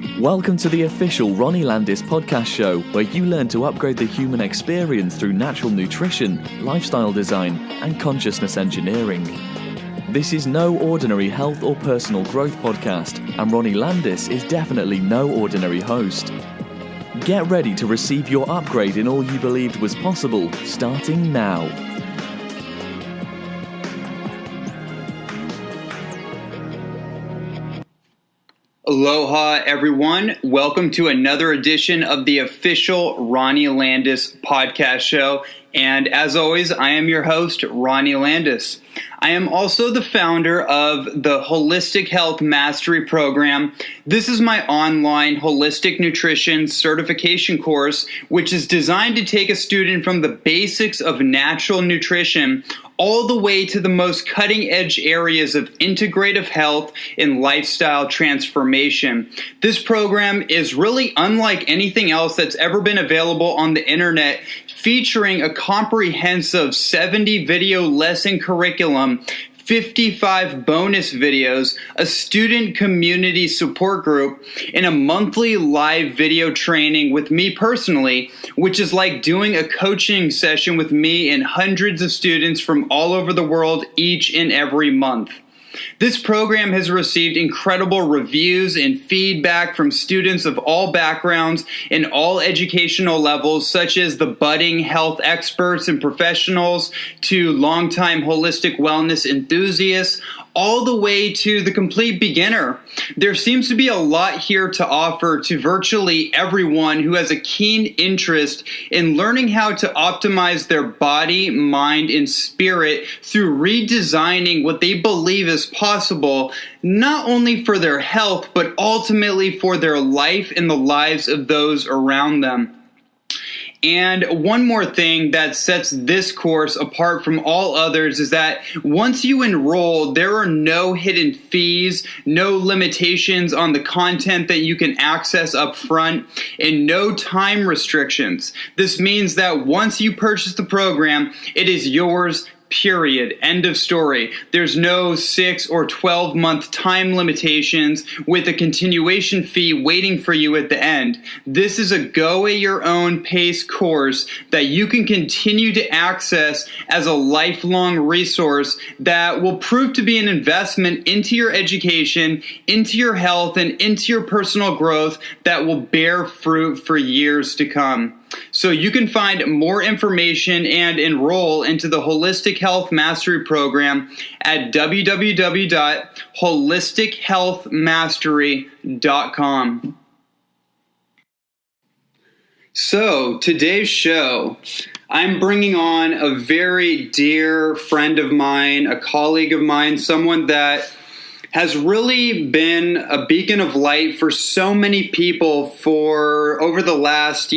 Welcome to the official Ronnie Landis podcast show, where you learn to upgrade the human experience through natural nutrition, lifestyle design, and consciousness engineering. This is no ordinary health or personal growth podcast, and Ronnie Landis is definitely no ordinary host. Get ready to receive your upgrade in all you believed was possible, starting now. Aloha, everyone. Welcome to another edition of the official Ronnie Landis podcast show. And as always, I am your host, Ronnie Landis. I am also the founder of the Holistic Health Mastery Program. This is my online holistic nutrition certification course, which is designed to take a student from the basics of natural nutrition all the way to the most cutting-edge areas of integrative health and lifestyle transformation. This program is really unlike anything else that's ever been available on the internet, featuring a comprehensive 70 video lesson curriculum, 55 bonus videos, a student community support group, and a monthly live video training with me personally, which is like doing a coaching session with me and hundreds of students from all over the world each and every month. This program has received incredible reviews and feedback from students of all backgrounds and all educational levels, such as the budding health experts and professionals to longtime holistic wellness enthusiasts, all the way to the complete beginner. There seems to be a lot here to offer to virtually everyone who has a keen interest in learning how to optimize their body, mind, and spirit through redesigning what they believe is possible, not only for their health, but ultimately for their life and the lives of those around them. And one more thing that sets this course apart from all others is that once you enroll, there are no hidden fees, no limitations on the content that you can access up front, and no time restrictions. This means that once you purchase the program, it is yours. Period. End of story. There's no 6 or 12-month time limitations with a continuation fee waiting for you at the end. This is a go-at-your-own pace course that you can continue to access as a lifelong resource that will prove to be an investment into your education, into your health, and into your personal growth that will bear fruit for years to come. So you can find more information and enroll into the Holistic Health Mastery Program at www.holistichealthmastery.com. So today's show, I'm bringing on a very dear friend of mine, a colleague of mine, someone that has really been a beacon of light for so many people for over the last,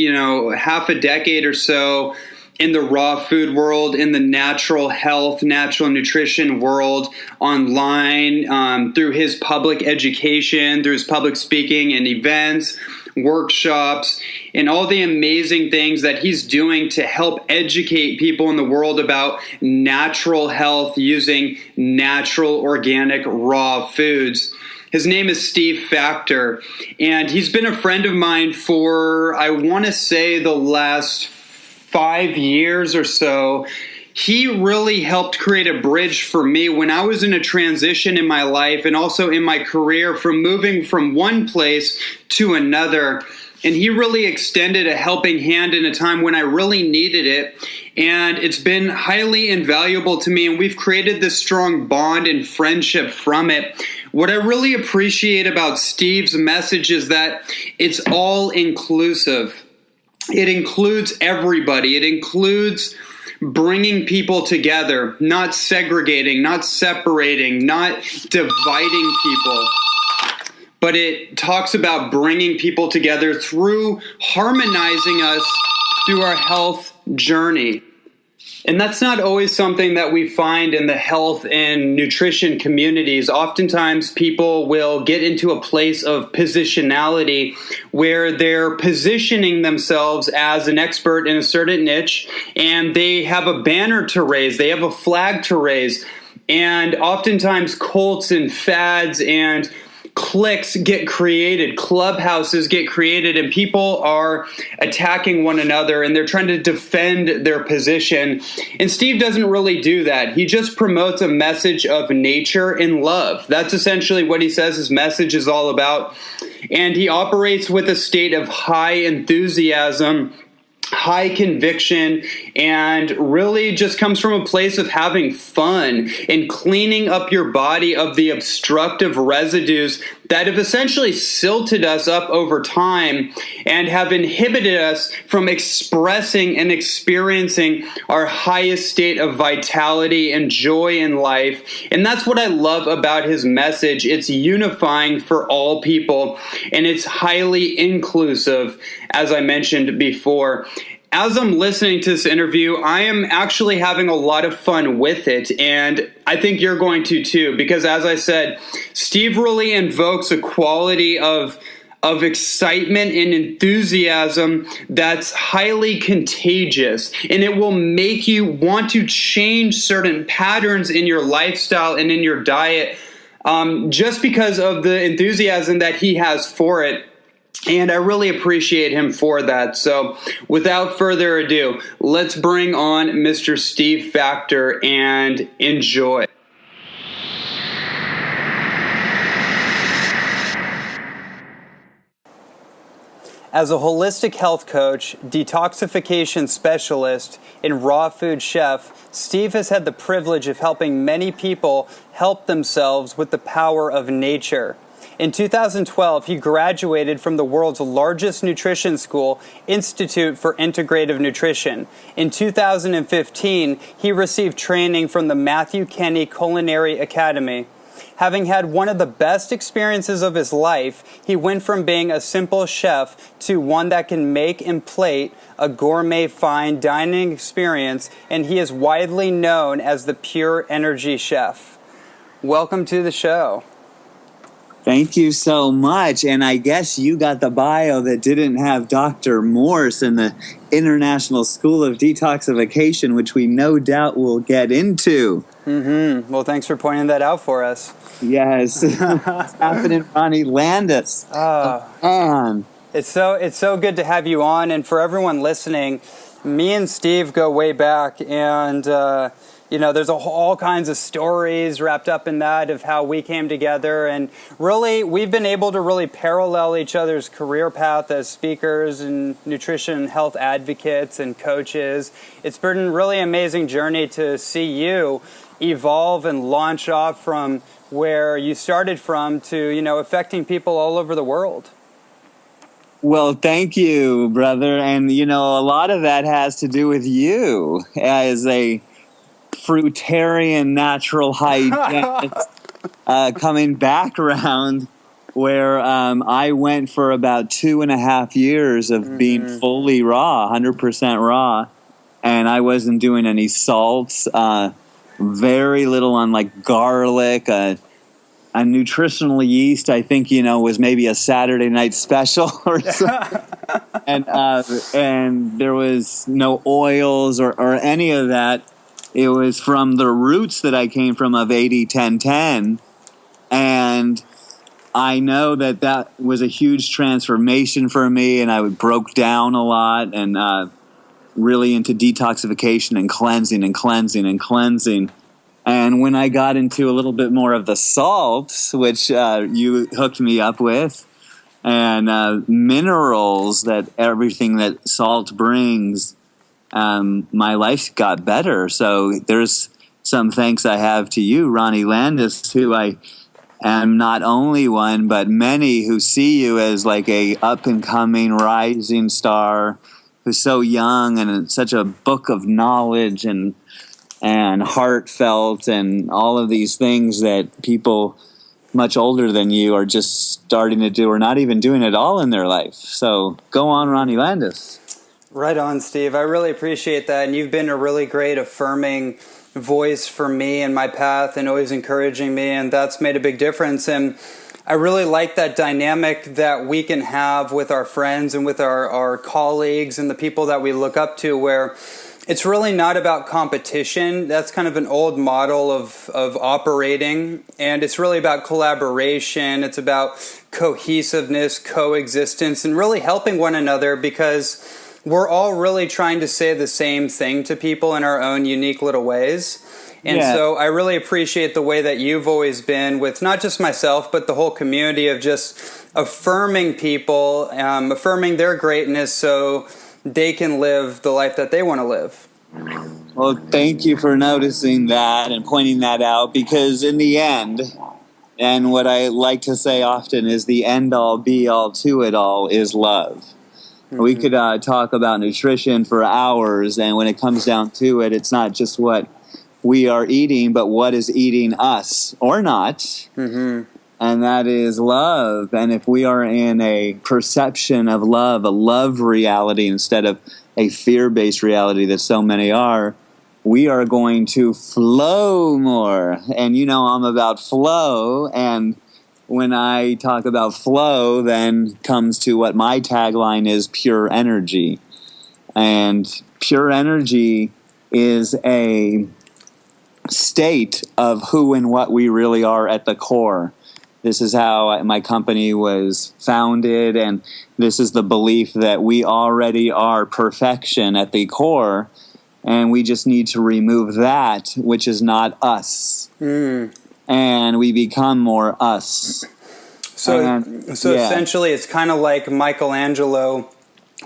half a decade or so in the raw food world, in the natural health, natural nutrition world, online, through his public education, through his public speaking and events, workshops, and all the amazing things that he's doing to help educate people in the world about natural health using natural, organic, raw foods. His name is Steve Factor, and he's been a friend of mine for, I want to say, the last 5 years or so. He really helped create a bridge for me when I was in a transition in my life and also in my career from moving from one place to another. And he really extended a helping hand in a time when I really needed it. And it's been highly invaluable to me. And we've created this strong bond and friendship from it. What I really appreciate about Steve's message is that it's all inclusive. It includes everybody. It includes bringing people together, not segregating, not separating, not dividing people. But it talks about bringing people together through harmonizing us through our health journey. And that's not always something that we find in the health and nutrition communities. Oftentimes people will get into a place of positionality where they're positioning themselves as an expert in a certain niche, and they have a banner to raise, they have a flag to raise. And oftentimes cults and fads and cliques get created, clubhouses get created, and people are attacking one another and they're trying to defend their position. And Steve doesn't really do that. He just promotes a message of nature and love. That's essentially what he says his message is all about. And he operates with a state of high enthusiasm, high conviction, and really just comes from a place of having fun and cleaning up your body of the obstructive residues that have essentially silted us up over time and have inhibited us from expressing and experiencing our highest state of vitality and joy in life. And that's what I love about his message. It's unifying for all people, and it's highly inclusive, as I mentioned before. As I'm listening to this interview, I am actually having a lot of fun with it, and I think you're going to too, because as I said, Steve really invokes a quality of excitement and enthusiasm that's highly contagious, and it will make you want to change certain patterns in your lifestyle and in your diet just because of the enthusiasm that he has for it. And I really appreciate him for that. So without further ado, let's bring on Mr. Steve Factor and enjoy. As a holistic health coach, detoxification specialist, and raw food chef, Steve has had the privilege of helping many people help themselves with the power of nature. In 2012, he graduated from the world's largest nutrition school, Institute for Integrative Nutrition. In 2015, he received training from the Matthew Kenny Culinary Academy. Having had one of the best experiences of his life, he went from being a simple chef to one that can make and plate a gourmet fine dining experience, and he is widely known as the Pure Energy Chef. Welcome to the show. Thank you so much. And I guess you got the bio that didn't have Dr. Morse in the International School of Detoxification, which we no doubt will get into. Mm-hmm. Well, thanks for pointing that out for us. Yes. It's happening, Ronnie Landis. Man. It's so good to have you on. And for everyone listening, me and Steve go way back, and there's all kinds of stories wrapped up in that of how we came together. And really, we've been able to really parallel each other's career path as speakers and nutrition and health advocates and coaches. It's been a really amazing journey to see you evolve and launch off from where you started from to, affecting people all over the world. Well, thank you, brother. And, a lot of that has to do with you as a fruitarian natural hygienist coming back around where I went for about 2.5 years of being fully raw, 100% raw, and I wasn't doing any salts, very little on like garlic, a nutritional yeast, I think, was maybe a Saturday night special or something. And there was no oils or any of that. It was from the roots that I came from of 80-10-10. And I know that was a huge transformation for me, and I broke down a lot and really into detoxification and cleansing and cleansing and cleansing. And when I got into a little bit more of the salts, which you hooked me up with, and minerals, that everything that salt brings, my life got better. So there's some thanks I have to you, Ronnie Landis, who I am not only one, but many who see you as like a up-and-coming rising star who's so young and such a book of knowledge and heartfelt and all of these things that people much older than you are just starting to do or not even doing at all in their life. So go on, Ronnie Landis. Right on, Steve. I really appreciate that. And you've been a really great affirming voice for me and my path and always encouraging me. And that's made a big difference. And I really like that dynamic that we can have with our friends and with our colleagues and the people that we look up to, where it's really not about competition. That's kind of an old model of operating. And it's really about collaboration. It's about cohesiveness, coexistence, and really helping one another, because we're all really trying to say the same thing to people in our own unique little ways. And so I really appreciate the way that you've always been with not just myself, but the whole community, of just affirming people, affirming their greatness so they can live the life that they want to live. Well, thank you for noticing that and pointing that out, because in the end, and what I like to say often is the end all be all to it all is love. Mm-hmm. We could talk about nutrition for hours, and when it comes down to it, it's not just what we are eating, but what is eating us or not. Mm-hmm. And that is love. And if we are in a perception of love, a love reality instead of a fear-based reality that so many are, we are going to flow more. And you know I'm about flow, and when I talk about flow, then comes to what my tagline is: pure energy. And pure energy is a state of who and what we really are at the core. This is how my company was founded, and this is the belief that we already are perfection at the core, and we just need to remove that, which is not us. And we become more us. So essentially it's kind of like Michelangelo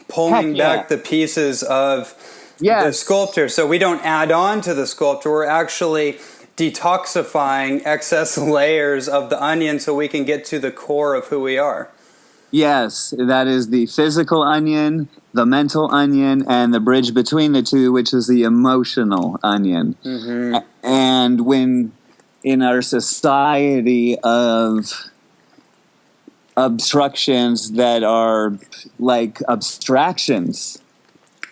pulling back the pieces of the sculpture. So we don't add on to the sculpture. We're actually detoxifying excess layers of the onion so we can get to the core of who we are. Yes, that is the physical onion, the mental onion, and the bridge between the two, which is the emotional onion. Mm-hmm. And when in our society of obstructions that are like abstractions,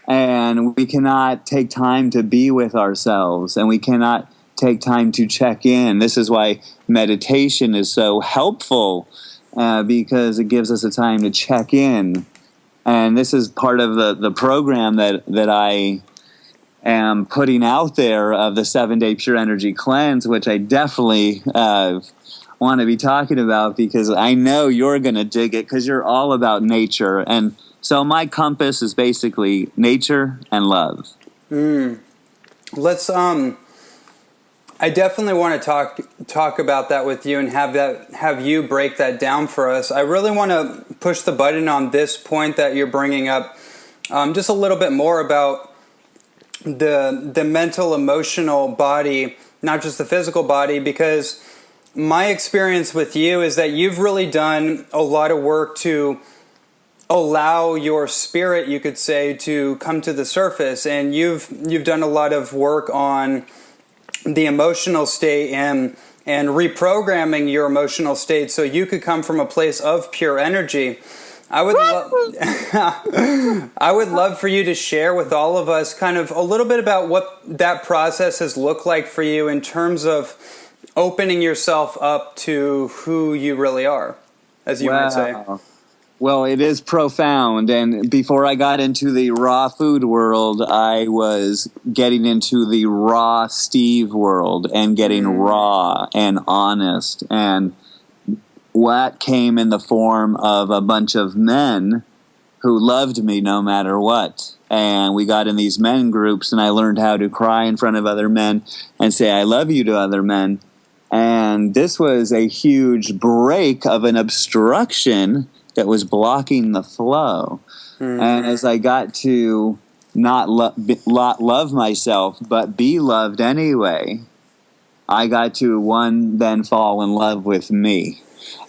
and we cannot take time to be with ourselves, and we cannot take time to check in. This is why meditation is so helpful, because it gives us a time to check in. And this is part of the program that I am putting out there of the 7-day Pure Energy Cleanse, which I definitely want to be talking about, because I know you're going to dig it, because you're all about nature. And so my compass is basically nature and love. Let's I definitely want to talk about that with you and have you break that down for us. I really want to push the button on this point that you're bringing up, just a little bit more about the mental, emotional body, not just the physical body, because my experience with you is that you've really done a lot of work to allow your spirit, you could say, to come to the surface, and you've done a lot of work on the emotional state and reprogramming your emotional state so you could come from a place of pure energy. I would love for you to share with all of us kind of a little bit about what that process has looked like for you in terms of opening yourself up to who you really are, as you might say. Well, it is profound, and before I got into the raw food world, I was getting into the raw Steve world and getting raw and honest, and what came in the form of a bunch of men who loved me no matter what. And we got in these men groups, and I learned how to cry in front of other men and say I love you to other men. And this was a huge break of an obstruction that was blocking the flow. And as I got to not love myself, but be loved anyway, I got to then fall in love with me.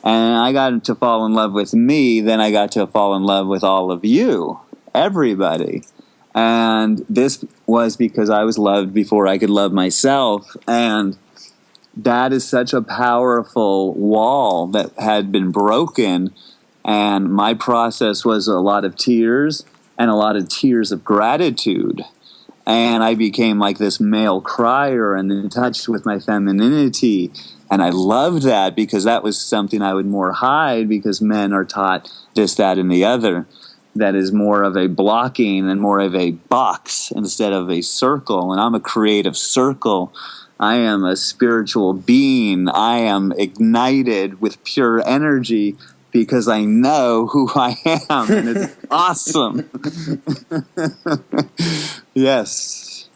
And I got to fall in love with me, then I got to fall in love with all of you, everybody. And this was because I was loved before I could love myself. And that is such a powerful wall that had been broken. And my process was a lot of tears and a lot of tears of gratitude. And I became like this male crier and in touch with my femininity. And I loved that, because that was something I would more hide, because men are taught this, that, and the other. that is more of a blocking and more of a box instead of a circle. And I'm a creative circle. I am a spiritual being. I am ignited with pure energy because I know who I am, and it's awesome. Yes.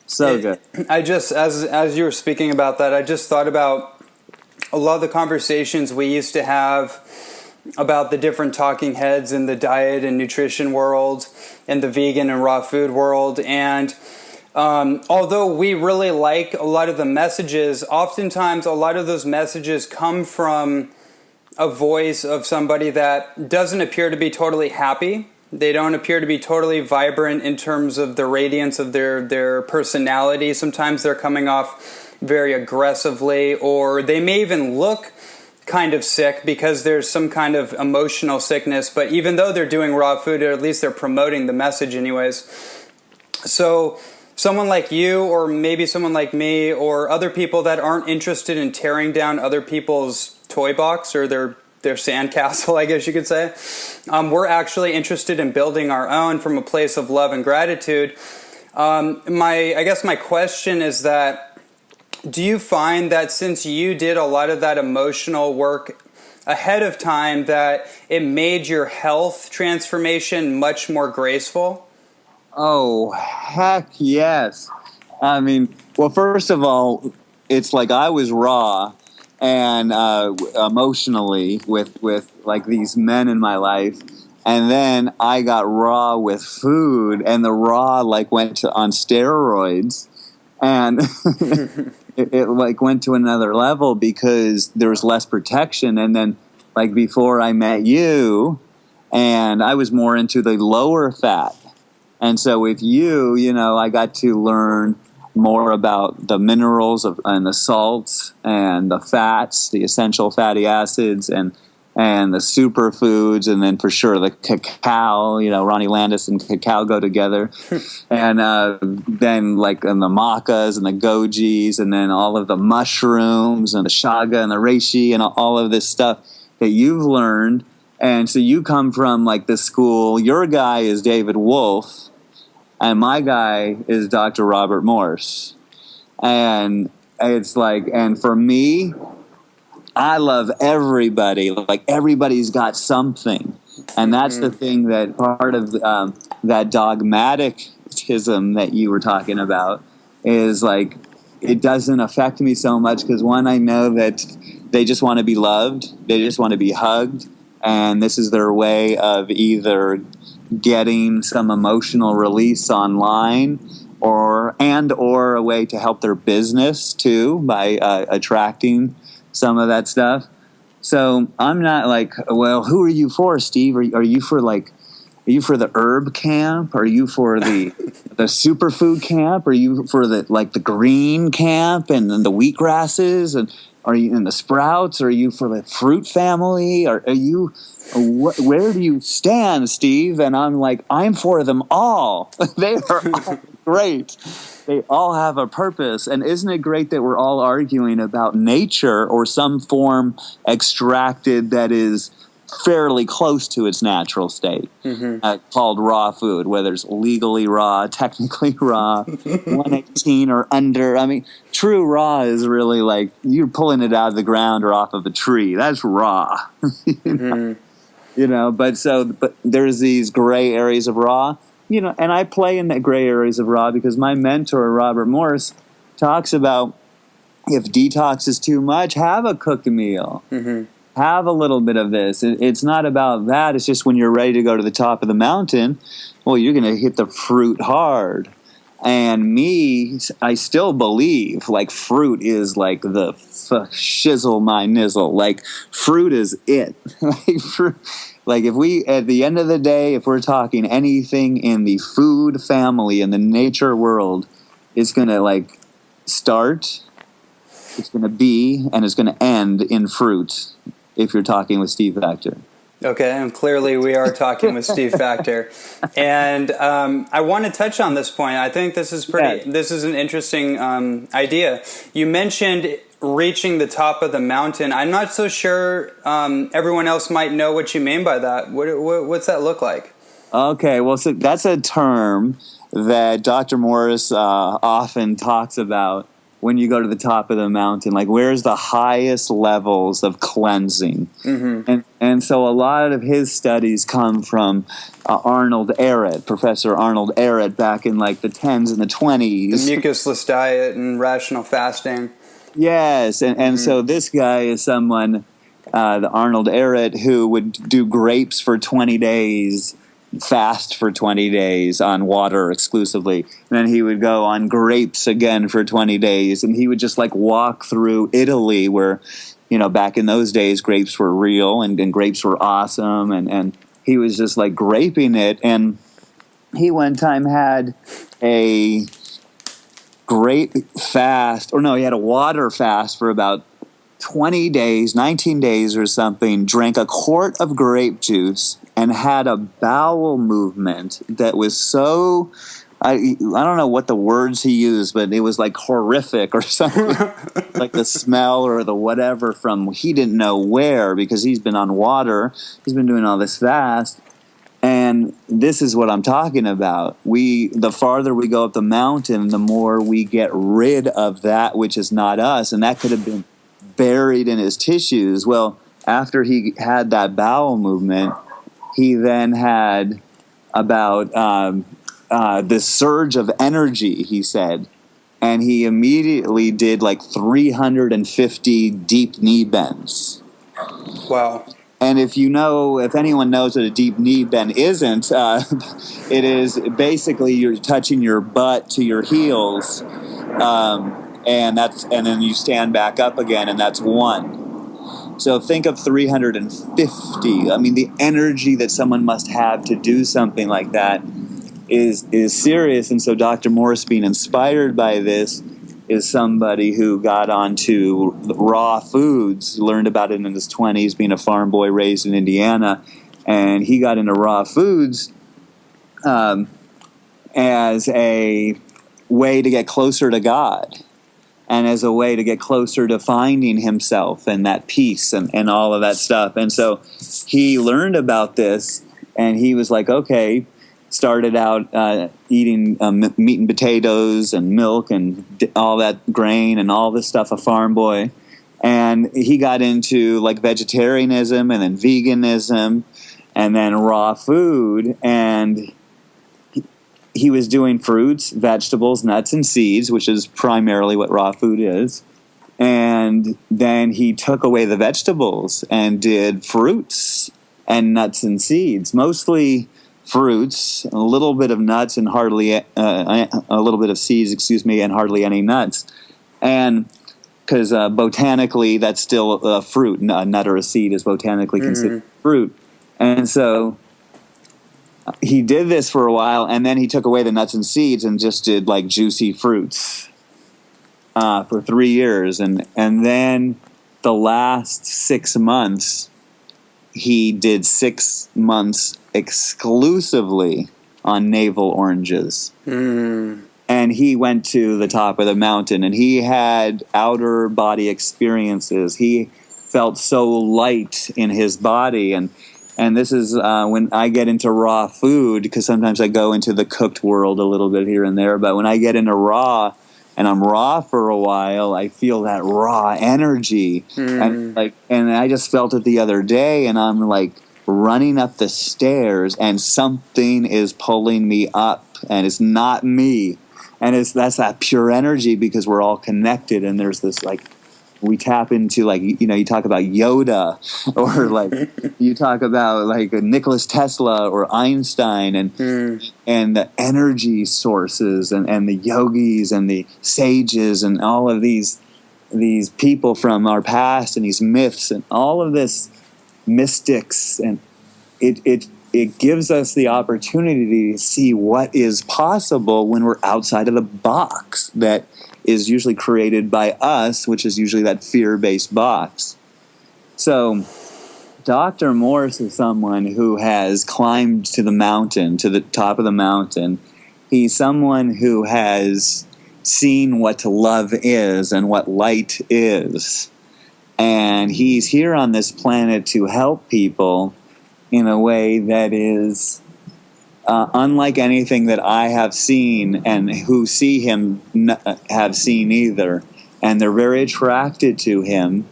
So good. I just, as you were speaking about that, I just thought about a lot of the conversations we used to have about the different talking heads in the diet and nutrition world and the vegan and raw food world. And although we really like a lot of the messages, oftentimes a lot of those messages come from a voice of somebody that doesn't appear to be totally happy. They don't appear to be totally vibrant in terms of the radiance of their personality. Sometimes they're coming off very aggressively, or they may even look kind of sick because there's some kind of emotional sickness. But even though they're doing raw food, or at least they're promoting the message anyways. So someone like you, or maybe someone like me, or other people that aren't interested in tearing down other people's toy box or their sandcastle, I guess you could say. We're actually interested in building our own from a place of love and gratitude. I guess my question is that, do you find that since you did a lot of that emotional work ahead of time, that it made your health transformation much more graceful? Oh, heck yes. I mean, well, first of all, it's like I was raw and emotionally with like these men in my life, and then I got raw with food, and the raw like went on steroids, and it like went to another level because there was less protection. And then like before I met you, and I was more into the lower fat, and so with you, I got to learn more about the minerals and the salts and the fats, the essential fatty acids, and the superfoods, and then for sure the cacao. Ronnie Landis and cacao go together, and then like and the macas and the gojis, and then all of the mushrooms and the shaga and the reishi and all of this stuff that you've learned. And so you come from like the school. Your guy is David Wolfe, and my guy is Dr. Robert Morse. And it's like, and for me, I love everybody. Like everybody's got something. And that's the thing that part of that dogmatism that you were talking about is like, it doesn't affect me so much because one, I know that they just want to be loved. They just want to be hugged. And this is their way of either getting some emotional release online or a way to help their business too by attracting some of that stuff. So I'm not like, well, who are you for, Steve? Are you for the herb camp? Are you for the superfood camp? Are you for the green camp and the wheatgrasses? And are you in the sprouts? Are you for the fruit family? Are you? Where do you stand, Steve? And I'm like, I'm for them all. They are all great. They all have a purpose. And isn't it great that we're all arguing about nature or some form extracted that is fairly close to its natural state, called raw food, whether it's legally raw, technically raw, 118 or under. I mean, true raw is really like you're pulling it out of the ground or off of a tree. That's raw. But there's these gray areas of raw, and I play in the gray areas of raw because my mentor, Robert Morse, talks about if detox is too much, have a cooked meal. Have a little bit of this. It's not about that. It's just when you're ready to go to the top of the mountain, well, you're going to hit the fruit hard. And me, I still believe like fruit is like the shizzle my nizzle. Like fruit is it. Like if we, at the end of the day, if we're talking anything in the food family, in the nature world, it's going to like start, it's going to be, and it's going to end in fruit. If you're talking with Steve Factor. Okay, and clearly we are talking with Steve Factor. And I want to touch on this point. I think this is this is an interesting idea. You mentioned reaching the top of the mountain. I'm not so sure everyone else might know what you mean by that. What's that look like? Okay, well, so that's a term that Dr. Morris often talks about when you go to the top of the mountain. Like, where's the highest levels of cleansing? Mm-hmm. And so a lot of his studies come from Arnold Ehret, Professor Arnold Ehret, back in like the 10s and the 20s. The mucusless diet and rational fasting. Yes, and so this guy is someone, the Arnold Ehret, who would do grapes for 20 days, fast for 20 days on water exclusively. And then he would go on grapes again for 20 days. And he would just like walk through Italy where, back in those days, grapes were real and grapes were awesome. And he was just like graping it. And he one time had a grape fast, he had a water fast for about 20 days, 19 days or something, drank a quart of grape juice, and had a bowel movement that was so, I don't know what the words he used, but it was like horrific or something, like the smell or the whatever from he didn't know where, because he's been on water, he's been doing all this fast. And this is what I'm talking about. The farther we go up the mountain, the more we get rid of that which is not us, and that could have been buried in his tissues. Well, after he had that bowel movement, he then had about this surge of energy, he said, and he immediately did like 350 deep knee bends. Wow. And if anyone knows what a deep knee bend isn't, it is basically you're touching your butt to your heels, and then you stand back up again, and that's one. So think of 350. I mean, the energy that someone must have to do something like that is serious. And so Dr. Morris, being inspired by this, is somebody who got onto raw foods, learned about it in his 20s, being a farm boy raised in Indiana, and he got into raw foods as a way to get closer to God and as a way to get closer to finding himself and that peace and all of that stuff. And so he learned about this, and he was like, okay, started out eating meat and potatoes and milk and all that grain and all this stuff, a farm boy. And he got into like vegetarianism and then veganism and then raw food. And he was doing fruits, vegetables, nuts, and seeds, which is primarily what raw food is. And then he took away the vegetables and did fruits and nuts and seeds, mostly fruits, a little bit of nuts and hardly a little bit of seeds, and hardly any nuts. And because botanically, that's still a fruit. A nut or a seed is botanically considered fruit. And so he did this for a while, and then he took away the nuts and seeds and just did like juicy fruits for 3 years. And then the last 6 months, he did 6 months exclusively on navel oranges. And he went to the top of the mountain, and he had outer body experiences. He felt so light in his body. And this is when I get into raw food, because sometimes I go into the cooked world a little bit here and there. But when I get into raw, and I'm raw for a while, I feel that raw energy. And I just felt it the other day, and I'm like running up the stairs, and something is pulling me up, and it's not me. And that's that pure energy, because we're all connected, and there's this like, we tap into like, you talk about Yoda, or like you talk about like Nicholas Tesla or Einstein, and the energy sources and the yogis and the sages and all of these people from our past and these myths and all of this mystics, and it gives us the opportunity to see what is possible when we're outside of the box that is usually created by us, which is usually that fear-based box. So Dr. Morse is someone who has climbed to the mountain, to the top of the mountain. He's someone who has seen what love is and what light is. And he's here on this planet to help people in a way that is unlike anything that I have seen and who see him have seen either. And they're very attracted to him.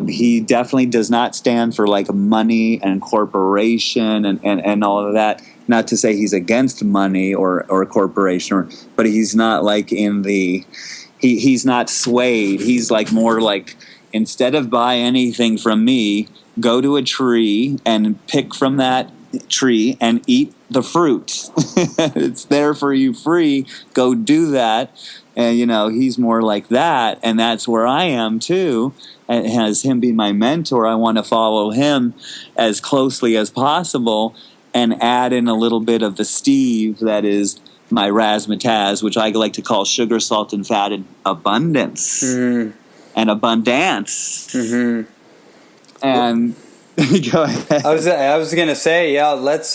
He definitely does not stand for like money and corporation and all of that. Not to say he's against money or corporation, but he's not like in the, he's not swayed. He's like more like, instead of buy anything from me, go to a tree and pick from that tree and eat the fruit. It's there for you free. Go do that. And, you know, he's more like that. And that's where I am, too. And as him be my mentor, I want to follow him as closely as possible and add in a little bit of the Steve that is my razzmatazz, which I like to call sugar, salt, and fat in abundance and abundance. Mm-hmm. And go ahead. I was gonna say, yeah. Let's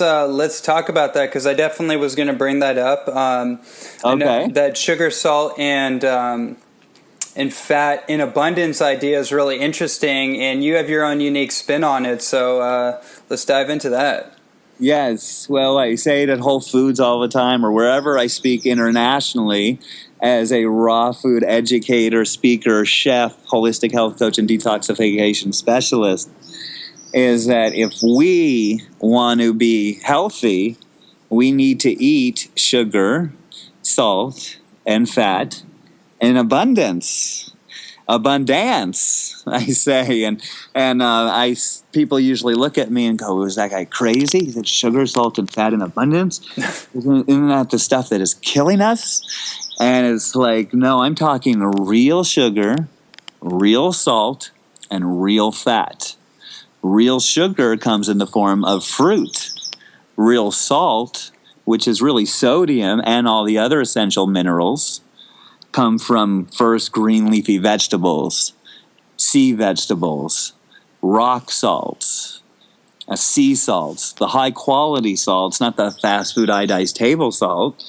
talk about that, because I definitely was gonna bring that up. Okay. That sugar, salt, and fat in abundance idea is really interesting, and you have your own unique spin on it. So let's dive into that. Yes. Well, I say it at Whole Foods all the time, or wherever I speak internationally, as a raw food educator, speaker, chef, holistic health coach, and detoxification specialist, is that if we want to be healthy, we need to eat sugar, salt, and fat in abundance. Abundance, I say. And people usually look at me and go, is that guy crazy? He said sugar, salt, and fat in abundance? Isn't that the stuff that is killing us? And it's like, no, I'm talking real sugar, real salt, and real fat. Real sugar comes in the form of fruit. Real salt, which is really sodium and all the other essential minerals, come from first green leafy vegetables, sea vegetables, rock salts, sea salts, the high quality salts, not the fast food iodized table salt.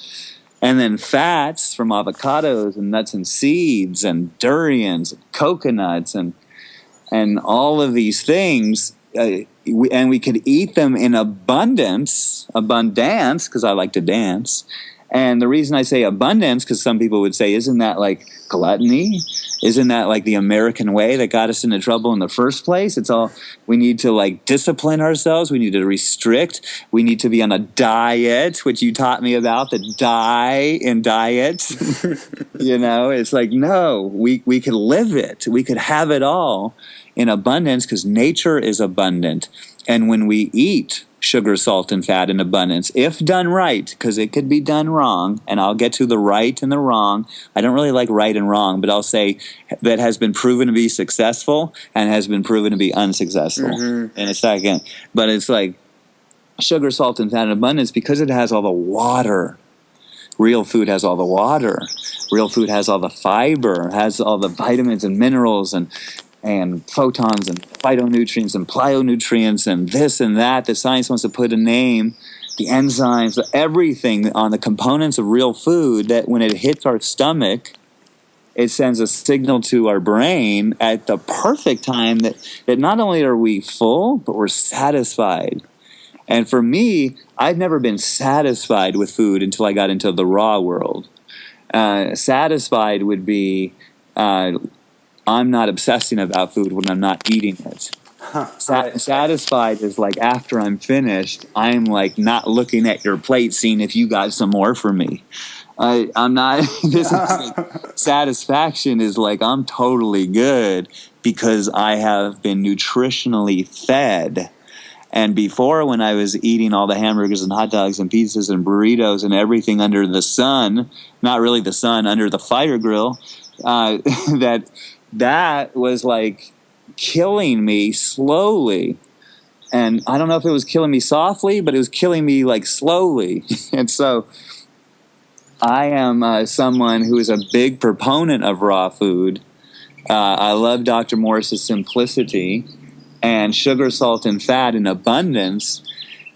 And then fats from avocados and nuts and seeds and durians and coconuts and all of these things, and we could eat them in abundance, because I like to dance. And the reason I say abundance, because some people would say, isn't that like gluttony? Isn't that like the American way that got us into trouble in the first place? It's all, we need to like discipline ourselves. We need to restrict. We need to be on a diet, which you taught me about, the die in diet. You know, it's like, no, we could live it. We could have it all in abundance, because nature is abundant. And when we eat sugar, salt, and fat in abundance, if done right, because it could be done wrong, and I'll get to the right and the wrong. I don't really like right and wrong, but I'll say that has been proven to be successful and has been proven to be unsuccessful in a second. But it's like sugar, salt, and fat in abundance because it has all the water. Real food has all the water. Real food has all the fiber, has all the vitamins and minerals and photons and phytonutrients and plionutrients and this and that. The science wants to put a name, the enzymes, everything on the components of real food, that when it hits our stomach, it sends a signal to our brain at the perfect time that not only are we full, but we're satisfied. And for me, I've never been satisfied with food until I got into the raw world. Satisfied would be... I'm not obsessing about food when I'm not eating it. Satisfied is like after I'm finished, I'm like not looking at your plate, seeing if you got some more for me. I'm not. This is like, satisfaction is like I'm totally good because I have been nutritionally fed. And before, when I was eating all the hamburgers and hot dogs and pizzas and burritos and everything under the sun, not really the sun, under the fire grill, that was like killing me slowly. And I don't know if it was killing me softly, but it was killing me like slowly. And so I am someone who is a big proponent of raw food. I love Dr. Morris's simplicity and sugar, salt, and fat in abundance,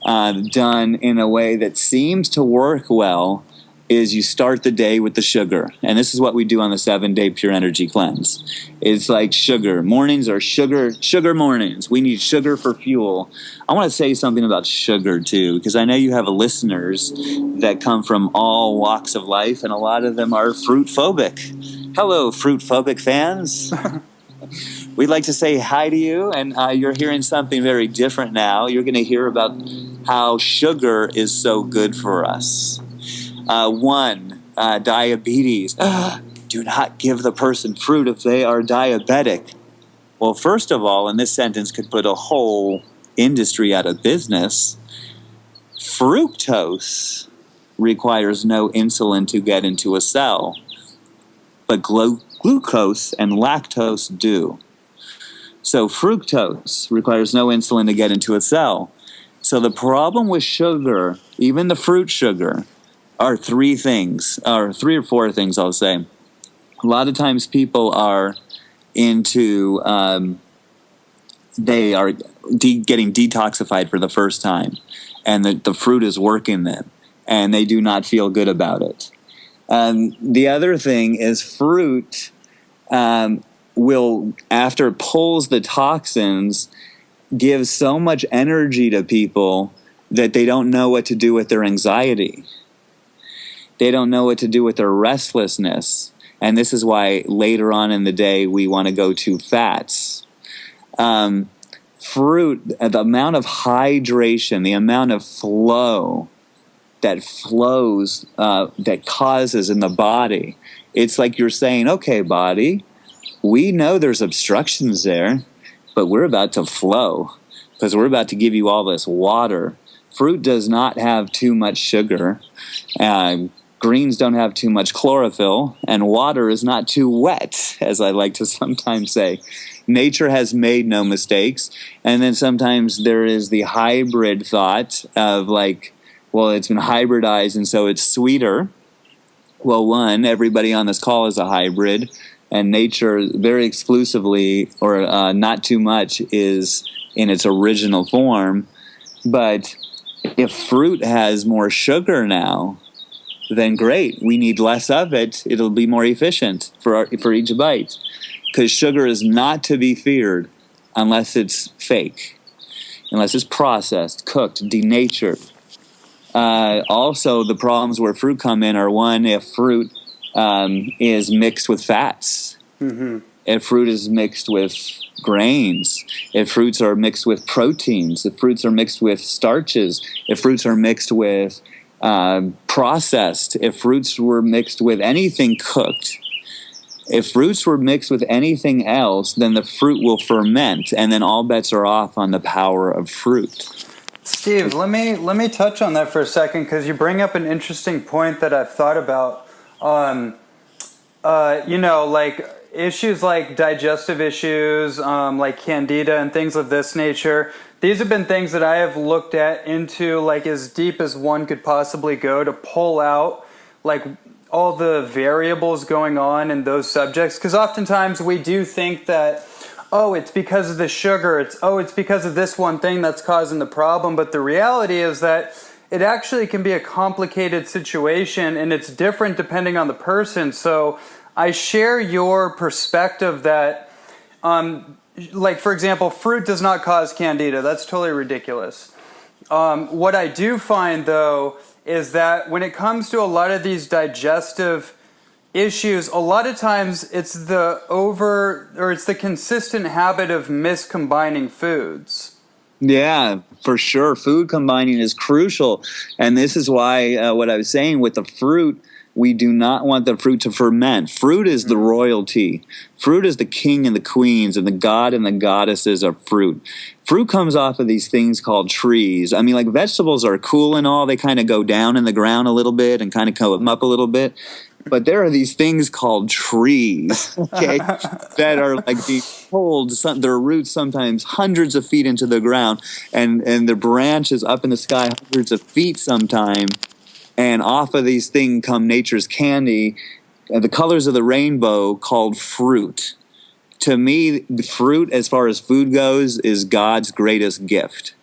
done in a way that seems to work well, is you start the day with the sugar. And this is what we do on the 7-day Pure Energy Cleanse. It's like sugar. Mornings are sugar mornings. We need sugar for fuel. I want to say something about sugar, too, because I know you have listeners that come from all walks of life, and a lot of them are fruit phobic. Hello, fruit phobic fans. We'd like to say hi to you, and you're hearing something very different now. You're going to hear about how sugar is so good for us. Diabetes. Do not give the person fruit if they are diabetic. Well, first of all, and this sentence could put a whole industry out of business, fructose requires no insulin to get into a cell, but glucose and lactose do. So fructose requires no insulin to get into a cell. So the problem with sugar, even the fruit sugar, are three or four things, I'll say. A lot of times people are into, they are getting detoxified for the first time, and the fruit is working them, and they do not feel good about it. The other thing is fruit will, after it pulls the toxins, give so much energy to people that they don't know what to do with their anxiety. They don't know what to do with their restlessness. And this is why later on in the day we want to go to fats. Fruit, the amount of hydration, the amount of flow that flows, that causes in the body. It's like you're saying, okay, body, we know there's obstructions there, but we're about to flow because we're about to give you all this water. Fruit does not have too much sugar. Greens don't have too much chlorophyll, and water is not too wet, as I like to sometimes say. Nature has made no mistakes. And then sometimes there is the hybrid thought of like, well, it's been hybridized and so it's sweeter. Well, one, everybody on this call is a hybrid, and nature very exclusively, or not too much, is in its original form. But if fruit has more sugar now, then great. We need less of it. It'll be more efficient for each bite. Because sugar is not to be feared unless it's fake, unless it's processed, cooked, denatured. Also, the problems where fruit come in are, one, if fruit is mixed with fats, if fruit is mixed with grains, if fruits are mixed with proteins, if fruits are mixed with starches, if fruits are mixed with processed, if fruits were mixed with anything cooked, if fruits were mixed with anything else, then the fruit will ferment, and then all bets are off on the power of fruit. Steve, let me touch on that for a second, because you bring up an interesting point that I've thought about. Like issues like digestive issues, like candida and things of this nature. These have been things that I have looked at into like as deep as one could possibly go to pull out like all the variables going on in those subjects. Because oftentimes we do think that, oh, it's because of the sugar, it's because of this one thing that's causing the problem. But the reality is that it actually can be a complicated situation, and it's different depending on the person. So I share your perspective that, like, for example, fruit does not cause candida. That's totally ridiculous. What I do find, though, is that when it comes to a lot of these digestive issues, a lot of times it's the consistent habit of miscombining foods. Yeah, for sure. Food combining is crucial. And this is why what I was saying with the fruit, we do not want the fruit to ferment. Fruit is the royalty. Fruit is the king and the queens and the god and the goddesses of fruit. Fruit comes off of these things called trees. I mean, like vegetables are cool and all. They kind of go down in the ground a little bit and kind of come up a little bit. But there are these things called trees, okay, that are like being pulled, their roots sometimes hundreds of feet into the ground, and the branches up in the sky hundreds of feet sometimes. And off of these things come nature's candy, the colors of the rainbow, called fruit. To me, the fruit, as far as food goes, is God's greatest gift.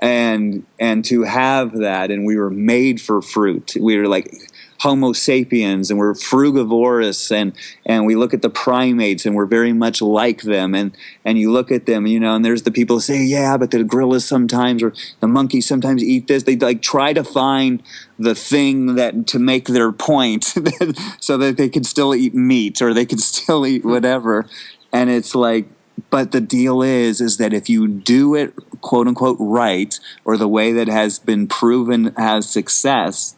And to have that, and we were made for fruit. We were like Homo sapiens and we're frugivorous, and we look at the primates and we're very much like them, and you look at them, and there's the people who say, yeah, but the gorillas sometimes, or the monkeys sometimes eat this. They like try to find the thing that to make their point so that they can still eat meat or they can still eat whatever. And it's like, but the deal is that if you do it, quote unquote, right, or the way that has been proven has success,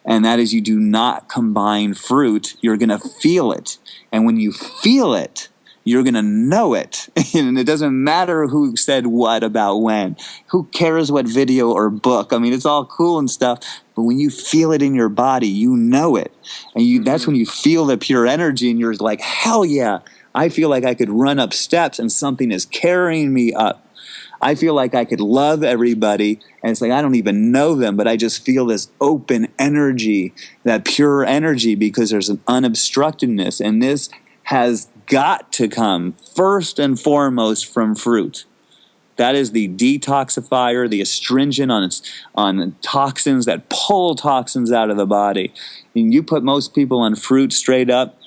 and that is you do not combine fruit, you're going to feel it. And when you feel it, you're going to know it. And it doesn't matter who said what about when. Who cares what video or book? I mean, it's all cool and stuff, but when you feel it in your body, you know it. And that's when you feel the pure energy, and you're like, hell yeah. I feel like I could run up steps and something is carrying me up. I feel like I could love everybody, and it's like I don't even know them, but I just feel this open energy, that pure energy, because there's an unobstructedness, and this has got to come first and foremost from fruit. That is the detoxifier, the astringent on toxins that pull toxins out of the body. And you put most people on fruit straight up,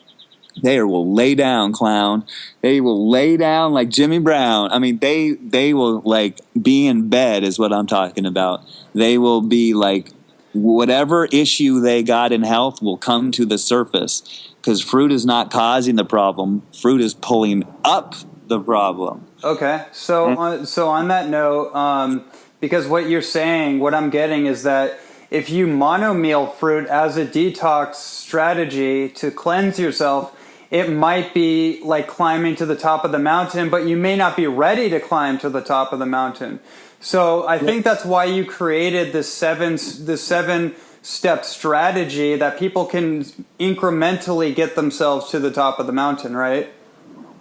they will lay down, clown. They will lay down like Jimmy Brown. I mean, they will like be in bed is what I'm talking about. They will be like whatever issue they got in health will come to the surface, because fruit is not causing the problem. Fruit is pulling up the problem. Okay. So on that note, because what you're saying, what I'm getting is that if you monomeal fruit as a detox strategy to cleanse yourself, it might be like climbing to the top of the mountain, but you may not be ready to climb to the top of the mountain. So I think that's why you created this seven-step strategy that people can incrementally get themselves to the top of the mountain, right?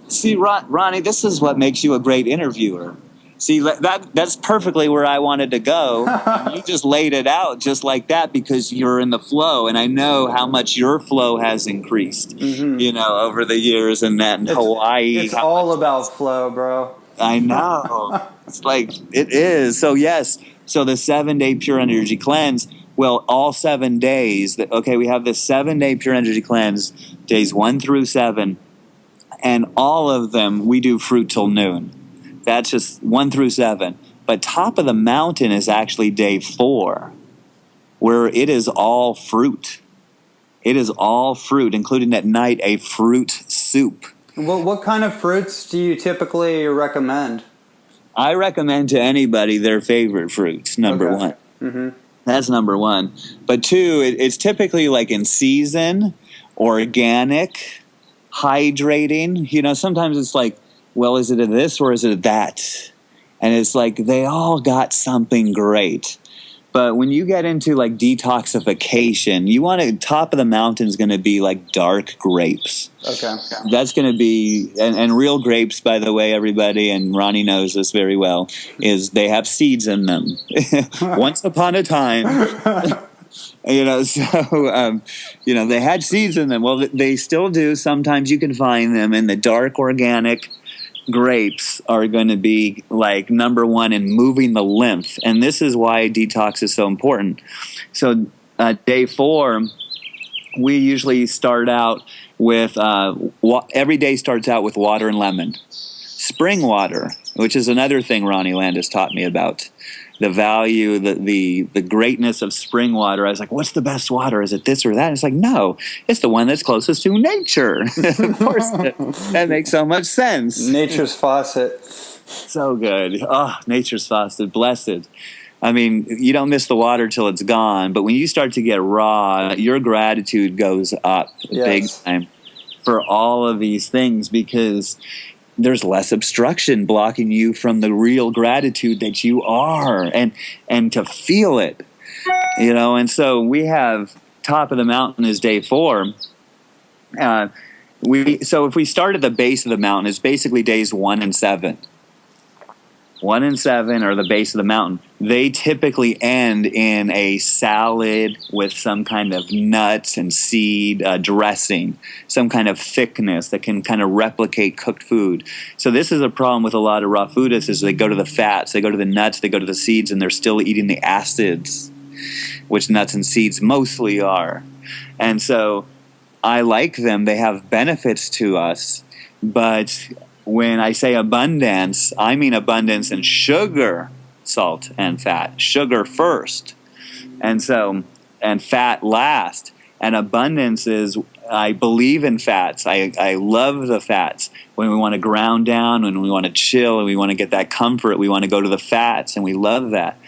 See, Ronnie, this is what makes you a great interviewer. See, that's perfectly where I wanted to go. You just laid it out just like that because you're in the flow. And I know how much your flow has increased, over the years and that in Hawaii. It's all about flow, bro. I know. It's like, it is. So, yes. So the 7-day pure energy cleanse, well, all 7 days, we have this 7-day pure energy cleanse, days 1 through 7. And all of them, we do fruit till noon. That's just 1 through 7. But top of the mountain is actually day 4, where it is all fruit. It is all fruit, including at night a fruit soup. What kind of fruits do you typically recommend? I recommend to anybody their favorite fruit, number one. Mm-hmm. That's number one. But 2, it's typically like in season, organic, hydrating. Sometimes it's like, well, is it a this or is it a that? And it's like they all got something great. But when you get into like detoxification, you want to, top of the mountain is going to be like dark grapes. Okay. That's going to be, and real grapes, by the way, everybody, and Ronnie knows this very well, is they have seeds in them. Once upon a time. They had seeds in them. Well, they still do. Sometimes you can find them, in the dark organic grapes are going to be like number one in moving the lymph. And this is why detox is so important. So day 4, we usually start out with, every day starts out with water and lemon. Spring water, which is another thing Ronnie Landis taught me about. The value, the greatness of spring water. I was like, what's the best water? Is it this or that? And it's like, no, it's the one that's closest to nature. Of course, that makes so much sense. Nature's faucet. So good. Oh, nature's faucet, blessed. I mean, you don't miss the water till it's gone, but when you start to get raw, your gratitude goes up big time for all of these things, because there's less obstruction blocking you from the real gratitude that you are, and to feel it, and so we have top of the mountain is day 4. So if we start at the base of the mountain, it's basically days 1 and 7. 1 and 7 are the base of the mountain. They typically end in a salad with some kind of nuts and seed dressing, some kind of thickness that can kind of replicate cooked food. So this is a problem with a lot of raw foodists, is they go to the fats, they go to the nuts, they go to the seeds, and they're still eating the acids, which nuts and seeds mostly are. And so I like them. They have benefits to us. But when I say abundance, I mean abundance in sugar, salt, and fat. Sugar first. And fat last. And abundance is, I believe in fats. I love the fats. When we want to ground down, when we want to chill, and we want to get that comfort, we want to go to the fats, and we love that.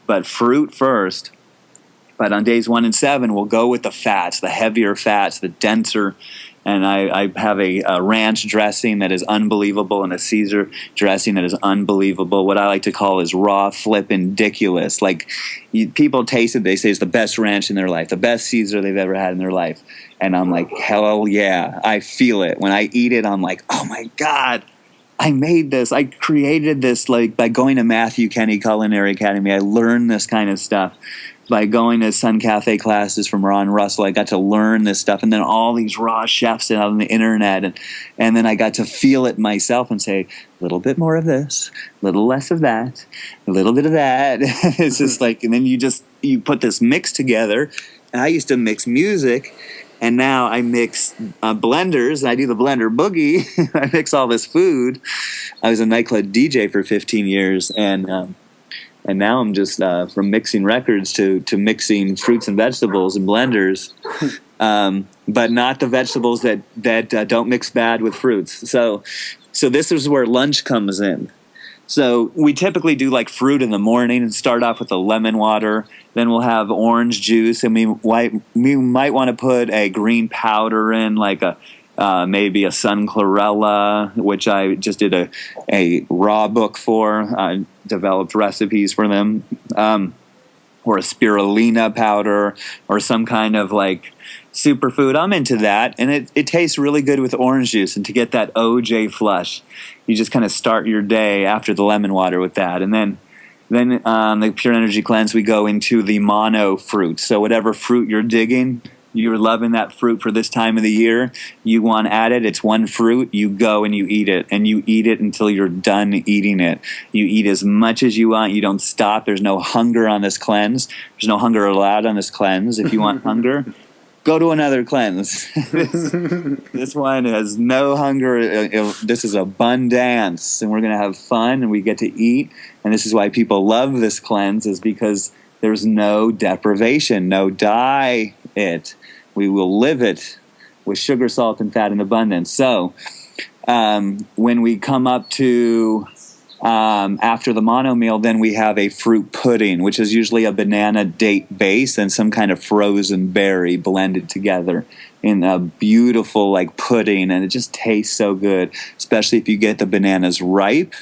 But fruit first. But on days 1 and 7, we'll go with the fats, the heavier fats, the denser. And I have a ranch dressing that is unbelievable and a Caesar dressing that is unbelievable. What I like to call is raw flippin' ridiculous. Like, people taste it, they say it's the best ranch in their life, the best Caesar they've ever had in their life. And I'm like, hell yeah, I feel it. When I eat it, I'm like, oh my God, I made this. I created this, like, by going to Matthew Kenny Culinary Academy. I learned this kind of stuff. By going to Sun Cafe classes from Ron Russell, I got to learn this stuff. And then all these raw chefs out on the internet. And then I got to feel it myself and say, a little bit more of this, a little less of that, a little bit of that. It's just like, and then you put this mix together. And I used to mix music. And now I mix blenders, and I do the blender boogie. I mix all this food. I was a nightclub DJ for 15 years, and now I'm just from mixing records to mixing fruits and vegetables in blenders, but not the vegetables that don't mix bad with fruits. So this is where lunch comes in. So we typically do like fruit in the morning and start off with a lemon water. Then we'll have orange juice, and we might want to put a green powder in, like maybe a sun chlorella, which I just did a raw book for. I developed recipes for them, or a spirulina powder, or some kind of like superfood. I'm into that, and it tastes really good with orange juice. And to get that OJ flush, you just kind of start your day after the lemon water with that. And then the Pure Energy Cleanse, we go into the mono fruit. So whatever fruit you're digging, you're loving that fruit for this time of the year, you want to add it. It's one fruit. You go and you eat it, and you eat it until you're done eating it. You eat as much as you want. You don't stop. There's no hunger on this cleanse. There's no hunger allowed on this cleanse. If you want hunger, go to another cleanse. This one has no hunger. This is abundance, and we're going to have fun, and we get to eat. And this is why people love this cleanse, is because there's no deprivation, no diet. We will live it with sugar, salt, and fat in abundance. So when we come up to after the mono meal, then we have a fruit pudding, which is usually a banana date base and some kind of frozen berry blended together in a beautiful like pudding, and it just tastes so good, especially if you get the bananas ripe.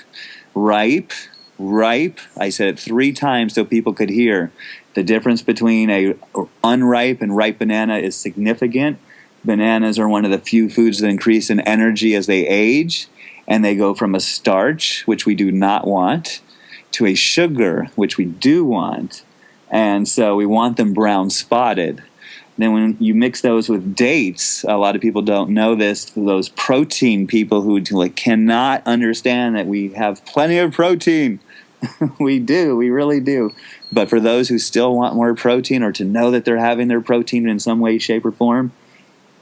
I said it 3 times so people could hear. The difference between a unripe and ripe banana is significant. Bananas are one of the few foods that increase in energy as they age, and they go from a starch, which we do not want, to a sugar, which we do want. And so we want them brown spotted. Then when you mix those with dates, a lot of people don't know this, those protein people who like cannot understand that we have plenty of protein. We do, we really do. But for those who still want more protein, or to know that they're having their protein in some way, shape, or form,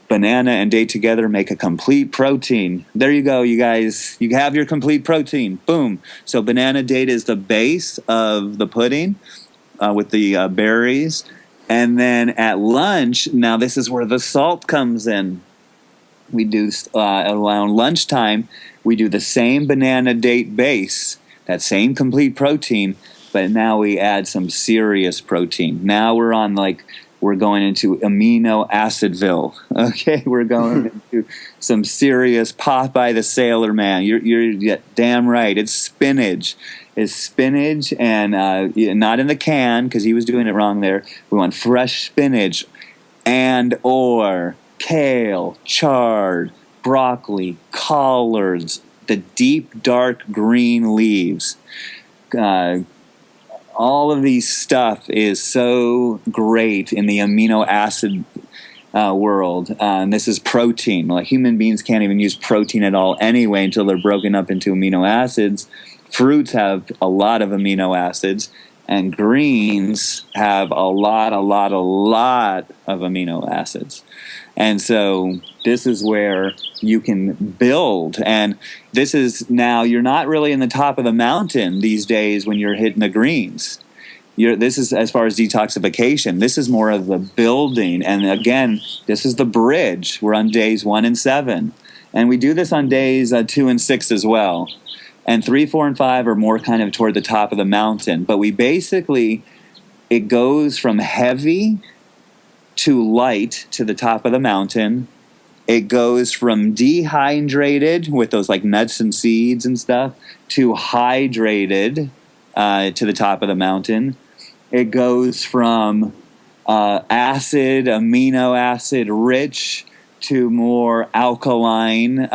banana and date together make a complete protein. There you go, you guys. You have your complete protein. Boom. So banana date is the base of the pudding with the berries. And then at lunch, now this is where the salt comes in. We do, around lunchtime, we do the same banana date base, that same complete protein, but now we add some serious protein. Now we're going into amino acidville. Okay, we're going into some serious Popeye the Sailor Man. You're damn right. It's spinach. It's spinach, and not in the can, because he was doing it wrong there. We want fresh spinach or kale, chard, broccoli, collards, the deep dark green leaves. All of these stuff is so great in the amino acid world. And this is protein. Like, human beings can't even use protein at all anyway until they're broken up into amino acids. Fruits have a lot of amino acids. And greens have a lot of amino acids. And so this is where you can build. And this is now, you're not really in the top of the mountain these days when you're hitting the greens. This is as far as detoxification. This is more of the building. And again, this is the bridge. We're on days 1 and 7. And we do this on days 2 and 6 as well. And 3, 4, and 5 are more kind of toward the top of the mountain. But we basically, it goes from heavy to light to the top of the mountain. It goes from dehydrated with those like nuts and seeds and stuff to hydrated to the top of the mountain. It goes from amino acid rich to more alkaline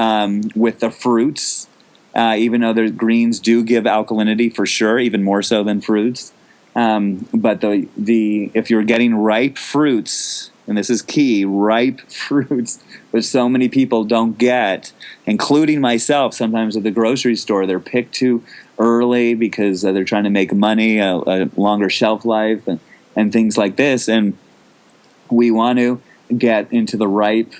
with the fruits. Even though the greens do give alkalinity for sure, even more so than fruits. But if you're getting ripe fruits, and this is key, ripe fruits, which so many people don't get, including myself, sometimes at the grocery store, they're picked too early because they're trying to make money, a longer shelf life, and things like this. And we want to get into the ripe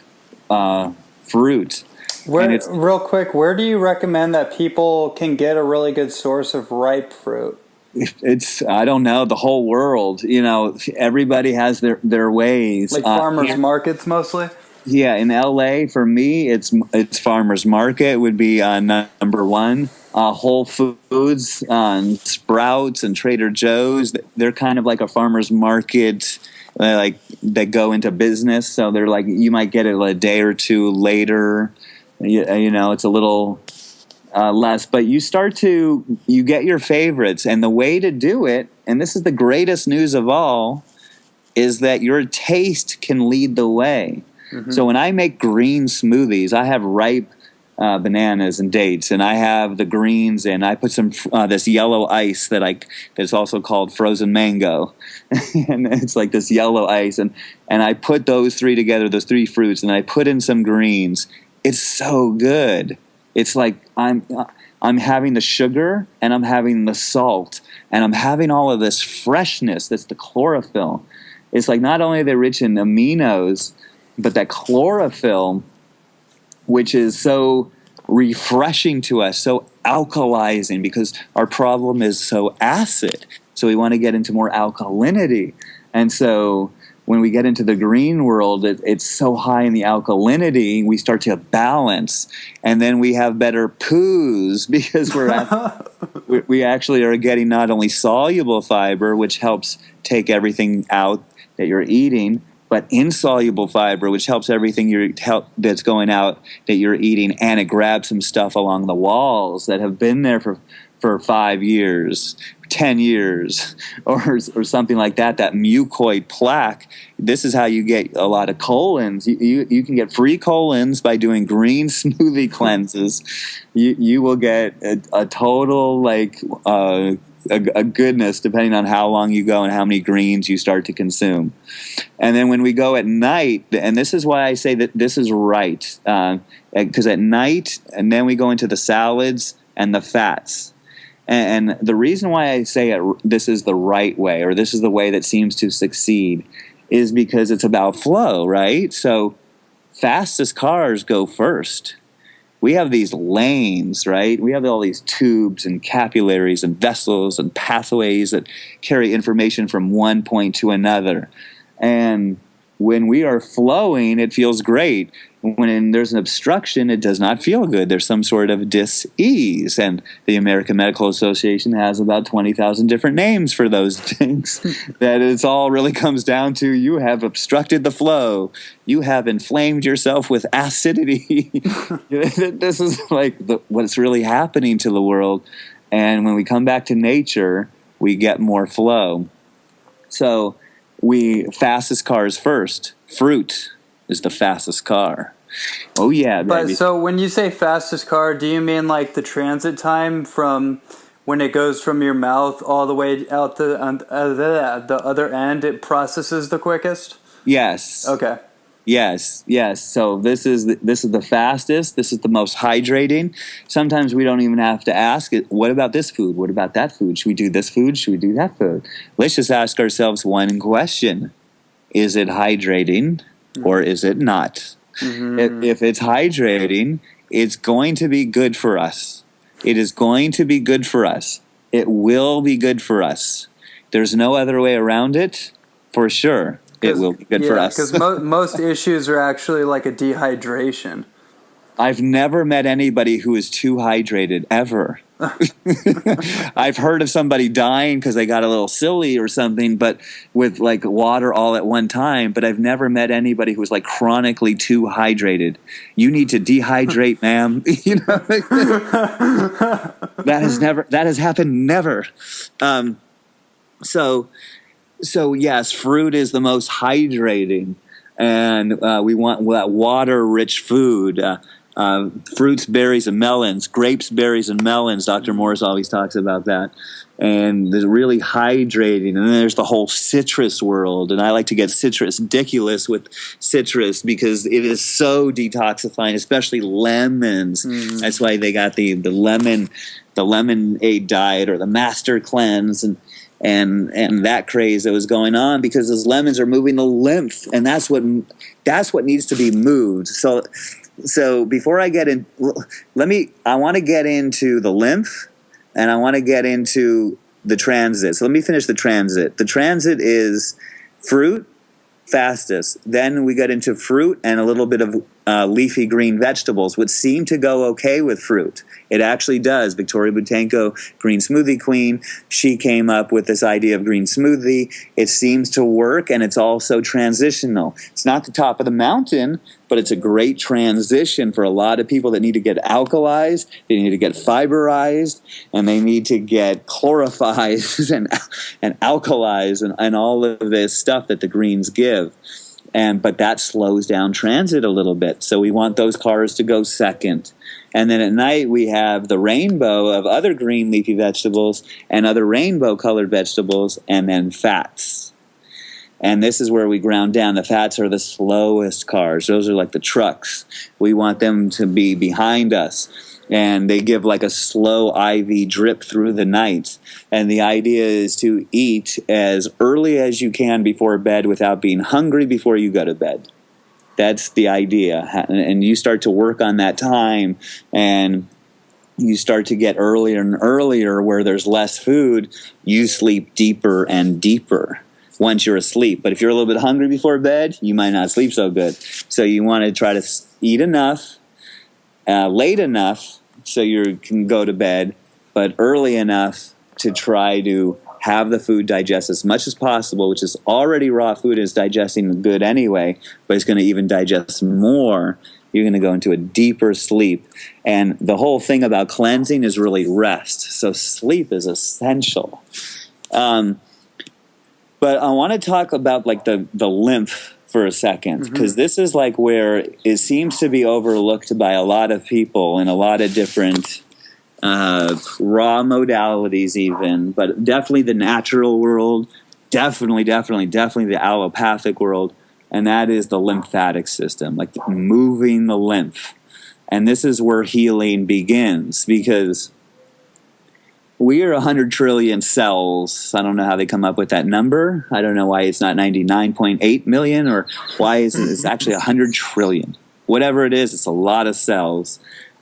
fruit. Real quick, where do you recommend that people can get a really good source of ripe fruit? I don't know, the whole world. Everybody has their ways. Like farmers markets mostly? Yeah, in LA, for me, it's farmers market would be number one. Whole Foods, Sprouts, and Trader Joe's. They're kind of like a farmers market. They go into business, so they're like, you might get it a day or two later. It's a little less, but you get your favorites. And the way to do it, and this is the greatest news of all, is that your taste can lead the way. Mm-hmm. So when I make green smoothies, I have ripe bananas and dates, and I have the greens, and I put some this yellow ice that's also called frozen mango, and it's like this yellow ice, and I put those three together, those three fruits, and I put in some greens. It's so good. It's like I'm having the sugar, and I'm having the salt, and I'm having all of this freshness. That's the chlorophyll. It's like not only are they rich in aminos, but that chlorophyll, which is so refreshing to us, so alkalizing, because our problem is so acid. So we want to get into more alkalinity. And so when we get into the green world, it's so high in the alkalinity, we start to balance. And then we have better poos because we actually are getting not only soluble fiber, which helps take everything out that you're eating, but insoluble fiber, which helps everything that's going out that you're eating, and it grabs some stuff along the walls that have been there for 5 years, 10 years, or something like that mucoid plaque. This is how you get a lot of colons. You can get free colons by doing green smoothie cleanses. You will get a total a goodness depending on how long you go and how many greens you start to consume. And then when we go at night, and this is why I say that this is right, because at night, and then we go into the salads and the fats. And the reason why I say this is the right way, or this is the way that seems to succeed, is because it's about flow, right? So fastest cars go first. We have these lanes, right? We have all these tubes and capillaries and vessels and pathways that carry information from one point to another. And when we are flowing, it feels great. When there's an obstruction, it does not feel good. There's some sort of dis-ease. And the American Medical Association has about 20,000 different names for those things. That it's all really comes down to, you have obstructed the flow. You have inflamed yourself with acidity. This is like what's really happening to the world. And when we come back to nature, we get more flow. So fastest cars first. Fruit is the fastest car. Oh yeah, baby. But so when you say fastest car, do you mean like the transit time from when it goes from your mouth all the way out the other end? It processes the quickest? Yes. Okay. Yes, yes. So this is the fastest. This is the most hydrating. Sometimes we don't even have to ask it. What about this food? What about that food? Should we do this food? Should we do that food? Let's just ask ourselves one question: is it hydrating, or is it not? If it's hydrating, it's going to be good for us. It is going to be good for us. It will be good for us. There's no other way around it, for sure. It will be good for us. Because most issues are actually like a dehydration. I've never met anybody who is too hydrated, ever. I've heard of somebody dying because they got a little silly or something, but with like water all at one time. But I've never met anybody who was like chronically too hydrated. You need to dehydrate, ma'am. You know, that has happened. Never. So yes, fruit is the most hydrating, and we want that water-rich food. Fruits, berries, and melons. Grapes, berries, and melons. Dr. Morris always talks about that. And they're really hydrating. And then there's the whole citrus world. And I like to get ridiculous with citrus because it is so detoxifying, especially lemons. That's why they got the lemonade diet or the master cleanse and that craze that was going on because those lemons are moving the lymph, and that's what needs to be moved. So before I get in, I want to get into the lymph, and I want to get into the transit. So let me finish the transit. The transit is fruit, fastest. Then we get into fruit and a little bit of leafy green vegetables, which seem to go okay with fruit. It actually does. Victoria Butenko, green smoothie queen, she came up with this idea of green smoothie. It seems to work, and it's also transitional. It's not the top of the mountain, but it's a great transition for a lot of people that need to get alkalized, they need to get fiberized, and they need to get chlorophized and alkalized and all of this stuff that the greens give. But that slows down transit a little bit. So we want those cars to go second. And then at night we have the rainbow of other green leafy vegetables and other rainbow colored vegetables, and then fats. And this is where we ground down. The fats are the slowest cars. Those are like the trucks. We want them to be behind us. And they give like a slow IV drip through the night. And the idea is to eat as early as you can before bed without being hungry before you go to bed. That's the idea. And you start to work on that time, and you start to get earlier and earlier where there's less food, you sleep deeper and deeper once you're asleep. But if you're a little bit hungry before bed, you might not sleep so good. So you want to try to eat enough, late enough, so you can go to bed, but early enough to try to have the food digest as much as possible, which is already raw food is digesting good anyway, but it's going to even digest more. You're going to go into a deeper sleep. And the whole thing about cleansing is really rest. So sleep is essential. But I want to talk about like the lymph for a second, because this is like where it seems to be overlooked by a lot of people in a lot of different raw modalities even, but definitely the natural world, definitely the allopathic world, and that is the lymphatic system, like moving the lymph. And this is where healing begins, because we are 100 trillion cells. I don't know how they come up with that number. I don't know why it's not 99.8 million, or why it's actually 100 trillion. Whatever it is, it's a lot of cells.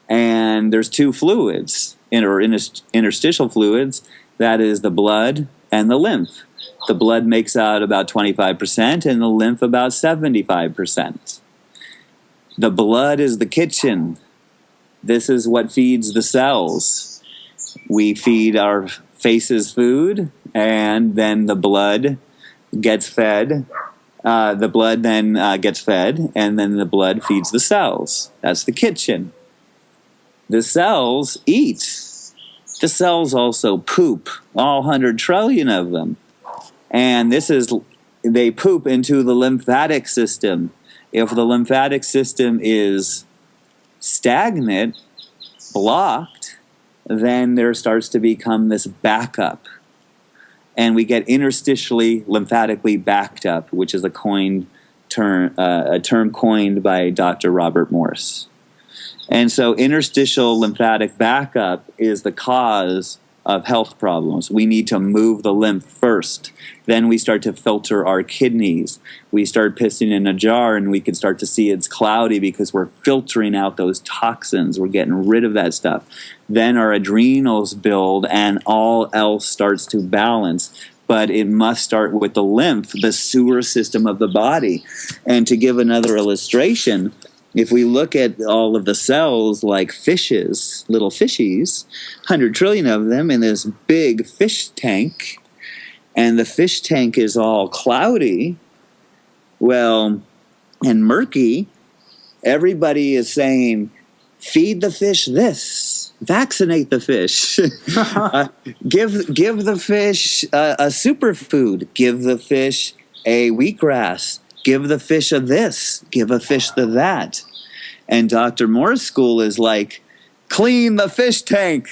And there's two fluids, interstitial fluids, that is the blood and the lymph. The blood makes out about 25% and the lymph about 75%. The blood is the kitchen. This is what feeds the cells. We feed our faces food, and then the blood gets fed. The blood then gets fed, and then the blood feeds the cells. That's the kitchen. The cells eat. The cells also poop, all 100 trillion of them. And they poop into the lymphatic system. If the lymphatic system is stagnant, blocked, then there starts to become this backup. And we get interstitially lymphatically backed up, which is a coined a term coined by Dr. Robert Morse. And so interstitial lymphatic backup is the cause of health problems. We need to move the lymph first. Then we start to filter our kidneys. We start pissing in a jar and we can start to see it's cloudy because we're filtering out those toxins. We're getting rid of that stuff. Then our adrenals build and all else starts to balance. But it must start with the lymph, the sewer system of the body. And to give another illustration, if we look at all of the cells like fishes, little fishies, 100 trillion of them in this big fish tank, and the fish tank is all cloudy, well, and murky, everybody is saying, feed the fish this, vaccinate the fish, give the fish a superfood, give the fish a wheatgrass, give the fish a this, give a fish the that. And Dr. Moore's school is like, clean the fish tank,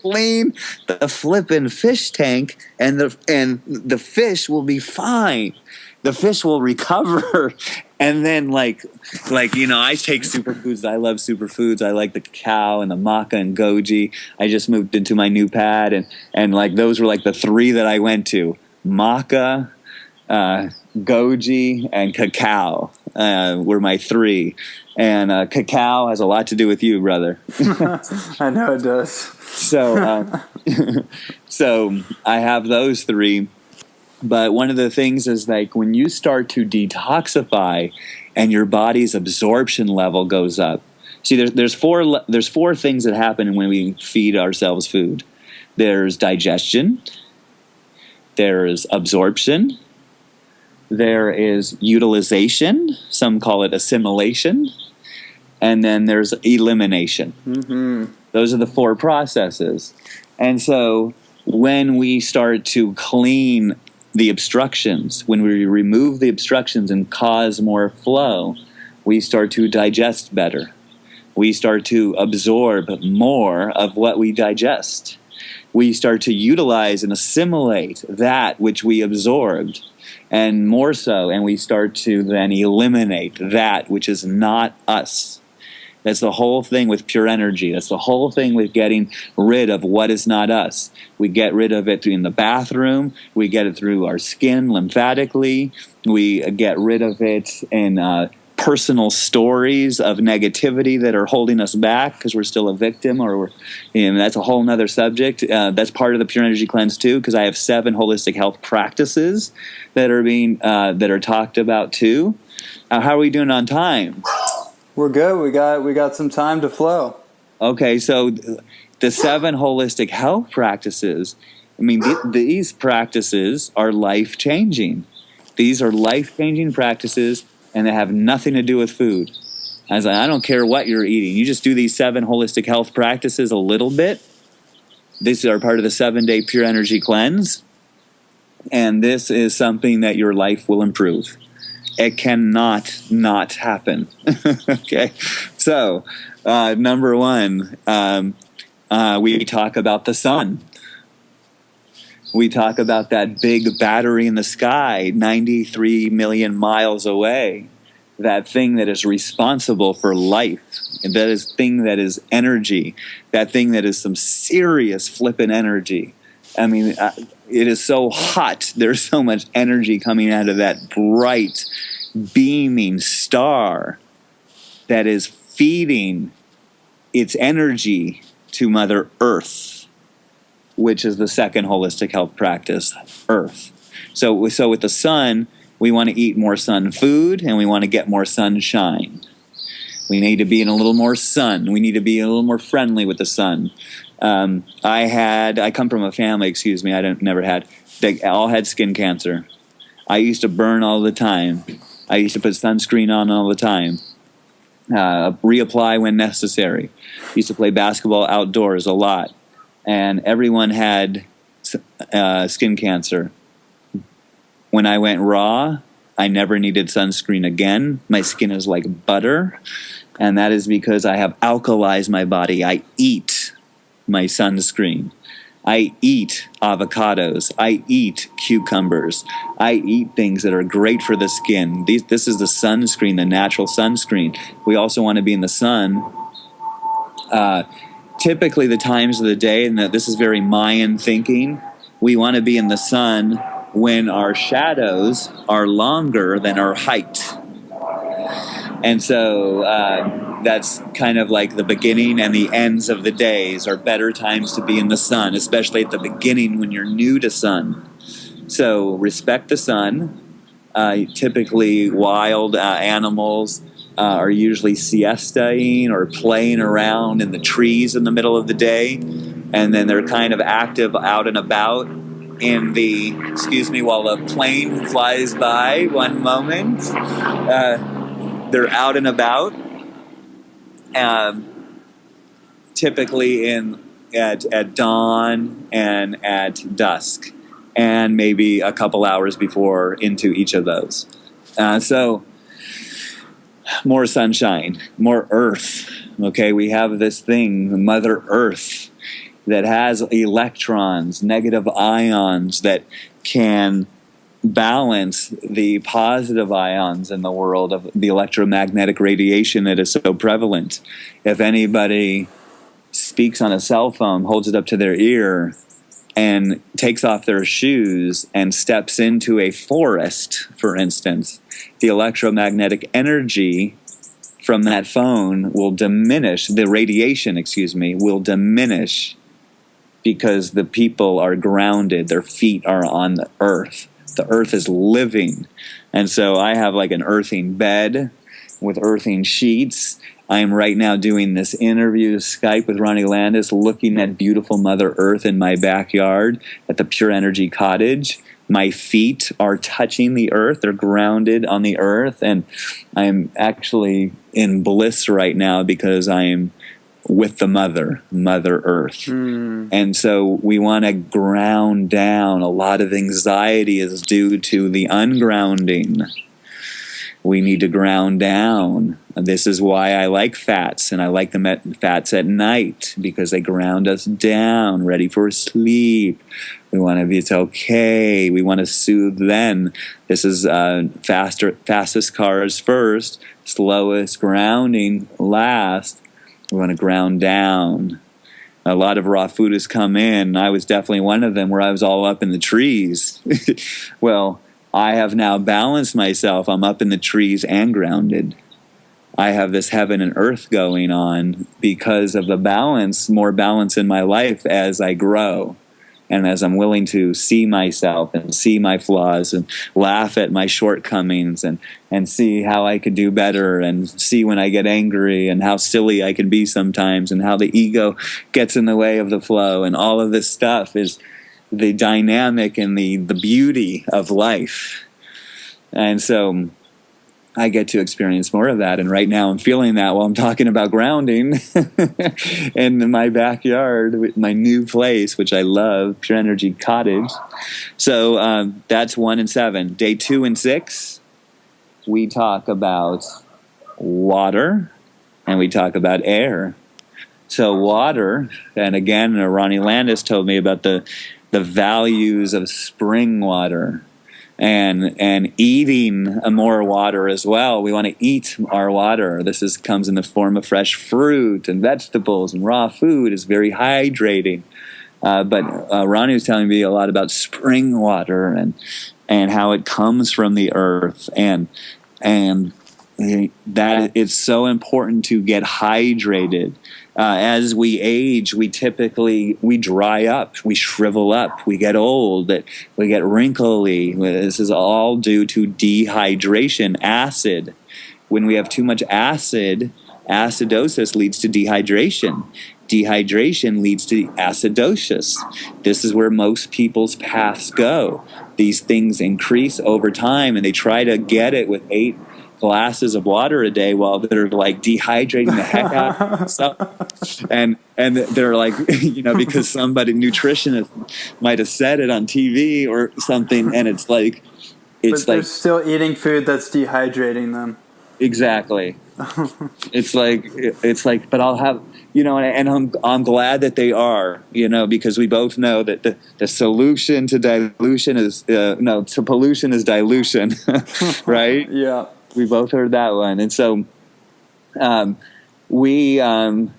clean the flippin' fish tank, and the fish will be fine. The fish will recover. And then like I take superfoods. I love superfoods. I like the cacao and the maca and goji. I just moved into my new pad, and like those were like the three that I went to: maca, goji, and cacao were my three. And cacao has a lot to do with you, brother. I know it does. So I have those three. But one of the things is like when you start to detoxify and your body's absorption level goes up. See, there's four things that happen when we feed ourselves food. There's digestion. There's absorption. There is utilization. Some call it assimilation. And then there's elimination. Those are the four processes. And so when we start to clean the obstructions, when we remove the obstructions and cause more flow, we start to digest better. We start to absorb more of what we digest. We start to utilize and assimilate that which we absorbed, and more so, and we start to then eliminate that which is not us. That's the whole thing with pure energy. That's the whole thing with getting rid of what is not us. We get rid of it in the bathroom. We get it through our skin lymphatically. We get rid of it in personal stories of negativity that are holding us back because we're still a victim, or that's a whole nother subject. That's part of the pure energy cleanse too, because I have 7 holistic health practices that are being that are talked about too. How are we doing on time? We're good. We got some time to flow. Okay, so the 7 holistic health practices, I mean, these practices are life-changing. These are life-changing practices, and they have nothing to do with food. I don't care what you're eating. You just do these 7 holistic health practices a little bit. These are part of the 7-day pure energy cleanse, and this is something that your life will improve. It cannot not happen. Okay, so number 1, we talk about the sun. We talk about that big battery in the sky, 93 million miles away. That thing that is responsible for life. And that is thing that is energy. That thing that is some serious flippin' energy. I mean, it is so hot. There's so much energy coming out of that bright, beaming star that is feeding its energy to Mother Earth, which is the 2nd holistic health practice, Earth. So with the sun, we want to eat more sun food, and we want to get more sunshine. We need to be in a little more sun. We need to be a little more friendly with the sun. I come from a family, they all had skin cancer. I used to burn all the time. I used to put sunscreen on all the time. Reapply when necessary. Used to play basketball outdoors a lot. And everyone had skin cancer. When I went raw, I never needed sunscreen again. My skin is like butter. And that is because I have alkalized my body. I eat my sunscreen. I eat avocados. I eat cucumbers. I eat things that are great for the skin. This is the sunscreen, the natural sunscreen. We also want to be in the sun. Typically, the times of the day, and this is very Mayan thinking, we want to be in the sun when our shadows are longer than our height. And so that's kind of like the beginning and the ends of the days are better times to be in the sun, especially at the beginning when you're new to sun. So respect the sun. Typically, wild animals are usually siestaing or playing around in the trees in the middle of the day. And then they're kind of active out and about while a plane flies by one moment. They're out and about, typically at dawn and at dusk, and maybe a couple hours before into each of those. So more sunshine, more earth. Okay, we have this thing, Mother Earth, that has electrons, negative ions that can balance the positive ions in the world of the electromagnetic radiation that is so prevalent. If anybody speaks on a cell phone, holds it up to their ear, and takes off their shoes and steps into a forest, for instance, the electromagnetic energy from that phone will diminish, the radiation, will diminish because the people are grounded, their feet are on the earth. The earth is living. And so I have like an earthing bed with earthing sheets. I am right now doing this interview Skype with Ronnie Landis, looking at beautiful Mother Earth in my backyard at the Pure Energy Cottage. My feet are touching the earth. They're grounded on the earth. And I am actually in bliss right now because I am with the Mother Earth. And so we want to ground down. A lot of anxiety is due to the ungrounding. We need to ground down. This is why I like fats, and I like them fats at night, because they ground us down, ready for sleep. We want to be, it's okay. We want to soothe then. This is fastest cars first, slowest grounding last. We want to ground down. A lot of raw food has come in. I was definitely one of them where I was all up in the trees. Well, I have now balanced myself. I'm up in the trees and grounded. I have this heaven and earth going on because of the balance, more balance in my life as I grow. And as I'm willing to see myself and see my flaws and laugh at my shortcomings and see how I could do better and see when I get angry and how silly I can be sometimes and how the ego gets in the way of the flow, and all of this stuff is the dynamic and the beauty of life. And so I get to experience more of that. And right now I'm feeling that while I'm talking about grounding in my backyard with my new place, which I love, Pure Energy Cottage. So that's 1 and 7. Day 2 and 6, we talk about water and we talk about air. So water, and again, Ronnie Landis told me about the values of spring water. And eating more water as well. We want to eat our water. This comes in the form of fresh fruit and vegetables and raw food. Is very hydrating. But Ronnie was telling me a lot about spring water and how it comes from the earth and that it's so important to get hydrated. As we age, we dry up, we shrivel up, we get old, we get wrinkly. This is all due to dehydration, acid. When we have too much acid, acidosis leads to dehydration. Dehydration leads to acidosis. This is where most people's paths go. These things increase over time, and they try to get it with 8 glasses of water a day while they're like dehydrating the heck out of themselves. And they're like, because somebody, nutritionist might have said it on TV or something, and it's like, but they're still eating food that's dehydrating them. Exactly. It's like, but I'll have, and I'm glad that they are, because we both know that the solution to dilution is, to pollution is dilution, right? Yeah. We both heard that one. And so, we want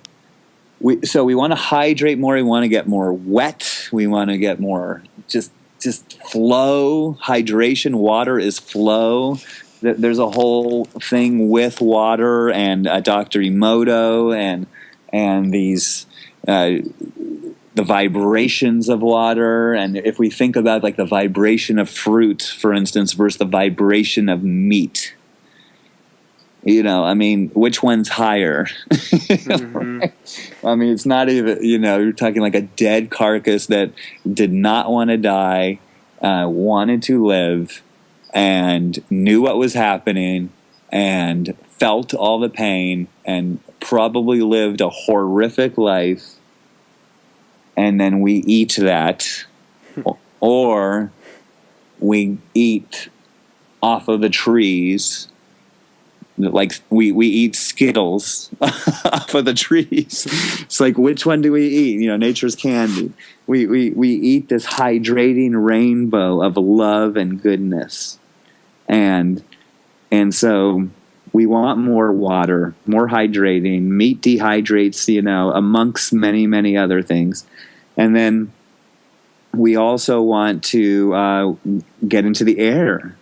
to hydrate more. We want to get more wet. We want to get more just flow. Hydration. Water is flow. There's a whole thing with water and Dr. Emoto and these the vibrations of water. And if we think about like the vibration of fruit, for instance, versus the vibration of meat, which one's higher? Mm-hmm. I mean, it's not even, you're talking like a dead carcass that did not want to die, wanted to live, and knew what was happening, and felt all the pain, and probably lived a horrific life, and then we eat that, or we eat off of the trees. Like we eat Skittles off of the trees. It's like, which one do we eat? Nature's candy. We eat this hydrating rainbow of love and goodness, and so we want more water, more hydrating. Meat dehydrates, amongst many other things, and then we also want to get into the air.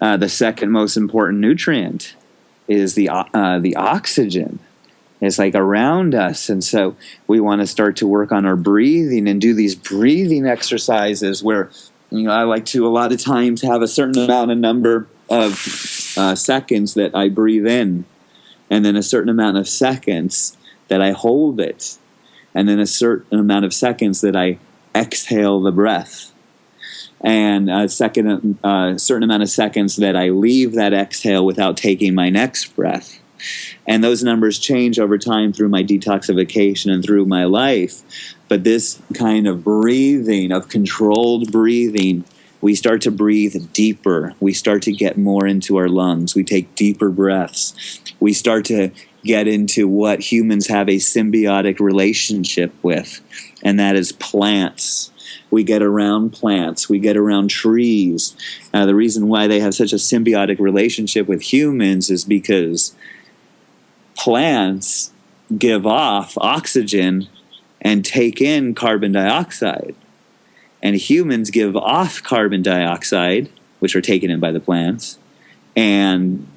The second most important nutrient is the oxygen. It's like around us, and so we want to start to work on our breathing and do these breathing exercises where I like to a lot of times have a certain number of seconds that I breathe in, and then a certain amount of seconds that I hold it, and then a certain amount of seconds that I exhale the breath. And a certain amount of seconds that I leave that exhale without taking my next breath. And those numbers change over time through my detoxification and through my life. But this kind of breathing, of controlled breathing, we start to breathe deeper. We start to get more into our lungs. We take deeper breaths. We start to get into what humans have a symbiotic relationship with, and that is plants. We get around plants. We get around trees. The reason why they have such a symbiotic relationship with humans is because plants give off oxygen and take in carbon dioxide. And humans give off carbon dioxide, which are taken in by the plants, and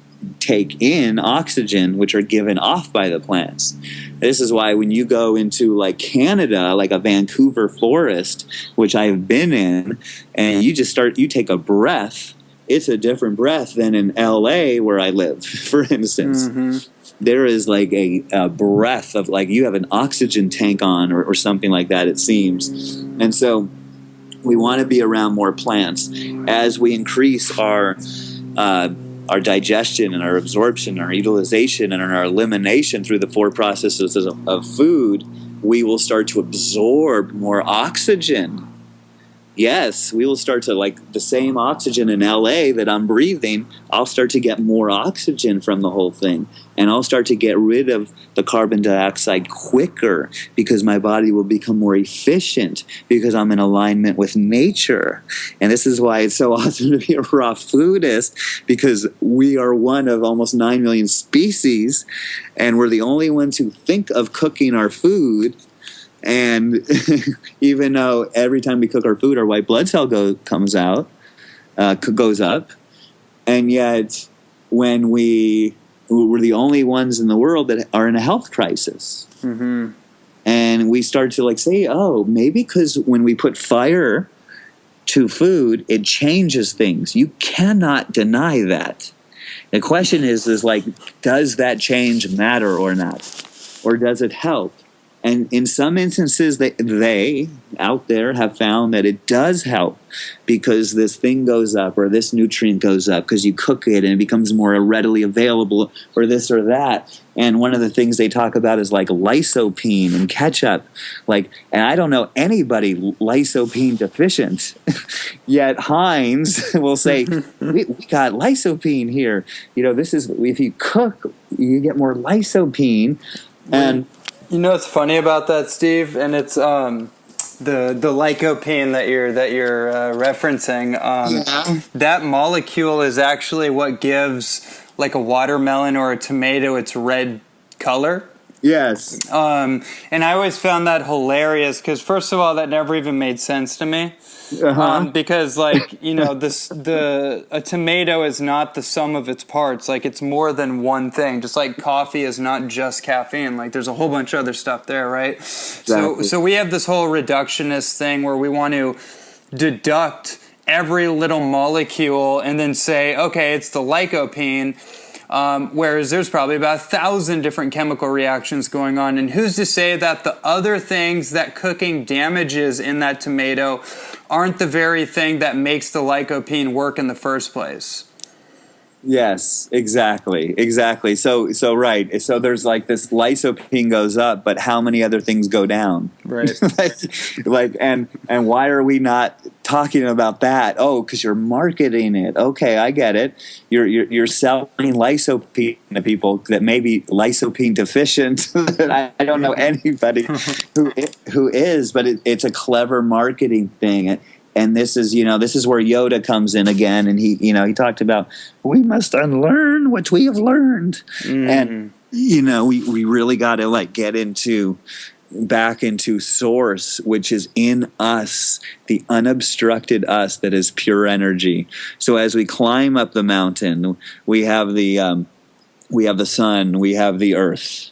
take in oxygen, which are given off by the plants. This is why when you go into like Canada, like a Vancouver forest, which I've been in, and you take a breath, it's a different breath than in LA where I live, for instance. Mm-hmm. There is like a breath of like you have an oxygen tank on or something like that, it seems. And so we want to be around more plants. As we increase our digestion and our absorption, our utilization, and our elimination through the 4 processes of food, we will start to absorb more oxygen. Yes, we will start to, like the same oxygen in LA that I'm breathing, I'll start to get more oxygen from the whole thing. And I'll start to get rid of the carbon dioxide quicker because my body will become more efficient because I'm in alignment with nature. And this is why it's so awesome to be a raw foodist, because we are one of almost 9 million species, and we're the only ones who think of cooking our food. And even though every time we cook our food, our white blood cell goes up, and yet when we're the only ones in the world that are in a health crisis. Mm-hmm. And we start to like say, oh, maybe because when we put fire to food, it changes things. You cannot deny that. The question is like, does that change matter or not? Or does it help? And in some instances, they out there have found that it does help because this thing goes up or this nutrient goes up because you cook it and it becomes more readily available or this or that. And one of the things they talk about is like lycopene and ketchup. And I don't know anybody lycopene deficient, yet Heinz will say, we got lycopene here. This is, if you cook you get more lycopene. And you know what's funny about that, Steve? And it's the lycopene that you're referencing. That molecule is actually what gives like a watermelon or a tomato its red color. yes. And I always found that hilarious because, first of all, that never even made sense to me. Because, like, you know, a tomato is not the sum of its parts. Like, it's more than one thing. Just like coffee is not just caffeine. Like, there's a whole bunch of other stuff there, right? Exactly. So we have this whole reductionist thing where we want to deduct every little molecule and then say, okay, it's the lycopene. Whereas there's probably about 1,000 different chemical reactions going on. And who's to say that the other things that cooking damages in that tomato aren't the very thing that makes the lycopene work in the first place? Yes, exactly. So right. So there's like this lycopene goes up, but how many other things go down? Right. and why are we not talking about that? Oh, because you're marketing it. Okay, I get it. You're selling lycopene to people that may be lycopene deficient. I don't know anybody who is, but it's a clever marketing thing. And this is where Yoda comes in again, and he talked about we must unlearn what we have learned, and we really got to like get back into source, which is in us, the unobstructed us that is pure energy. So as we climb up the mountain, we have the sun, we have the earth,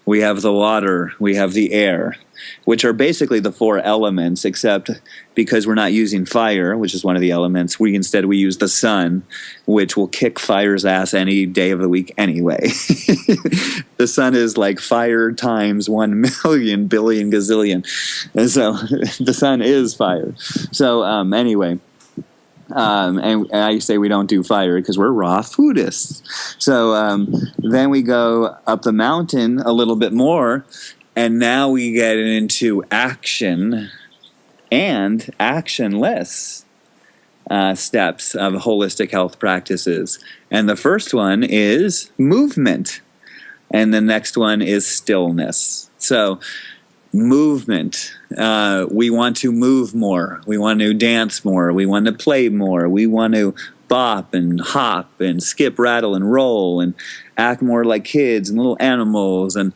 we have the water, we have the air, which are basically the four elements, except because we're not using fire, which is one of the elements, we use the sun, which will kick fire's ass any day of the week anyway. The sun is like fire times 1 million, billion, gazillion. And so the sun is fire. So anyway, and I say we don't do fire because we're raw foodists. So then we go up the mountain a little bit more, and now we get into action and actionless steps of holistic health practices. And the first one is movement. And the next one is stillness. So movement. We want to move more. We want to dance more. We want to play more. We want to bop and hop and skip, rattle, and roll and act more like kids and little animals and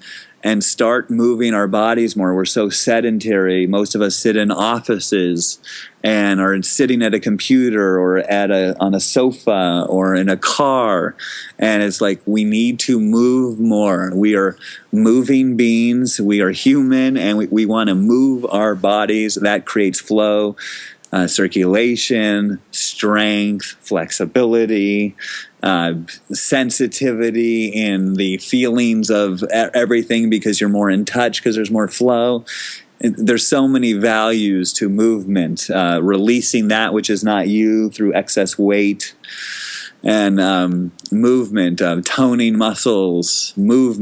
start moving our bodies more. We're so sedentary. Most of us sit in offices and are sitting at a computer or on a sofa or in a car. And it's like we need to move more. We are moving beings. We are human, and we want to move our bodies. That creates flow, circulation, strength, flexibility, sensitivity in the feelings of everything because you're more in touch because there's more flow. There's so many values to movement, releasing that which is not you through excess weight, and movement, toning muscles, move,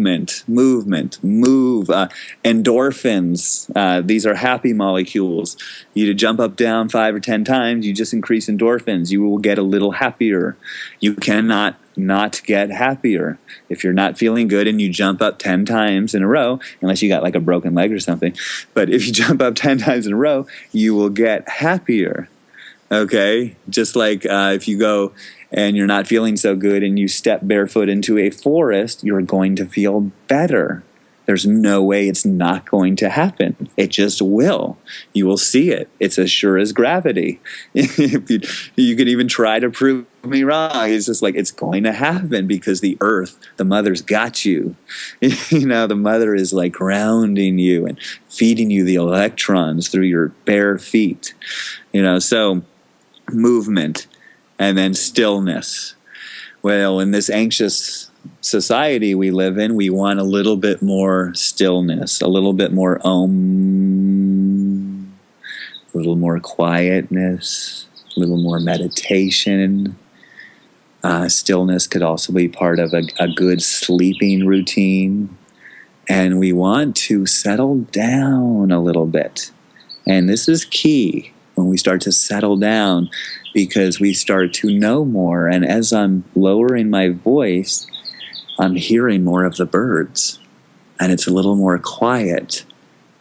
endorphins. These are happy molecules. You to jump up, down 5 or 10 times, you just increase endorphins. You will get a little happier. You cannot not get happier. If you're not feeling good and you jump up 10 times in a row, unless you got like a broken leg or something, but if you jump up 10 times in a row, you will get happier. Okay? Just like if you go and you're not feeling so good and you step barefoot into a forest, you're going to feel better. There's no way it's not going to happen. It just will. You will see it. It's as sure as gravity. You can even try to prove me wrong. It's just like it's going to happen because the earth, the mother's got you. The mother is like grounding you and feeding you the electrons through your bare feet. So movement. And then stillness. Well, in this anxious society we live in, we want a little bit more stillness, a little bit more a little more quietness, a little more meditation. Stillness could also be part of a good sleeping routine. And we want to settle down a little bit. And this is key when we start to settle down, because we start to know more. And as I'm lowering my voice, I'm hearing more of the birds, and it's a little more quiet,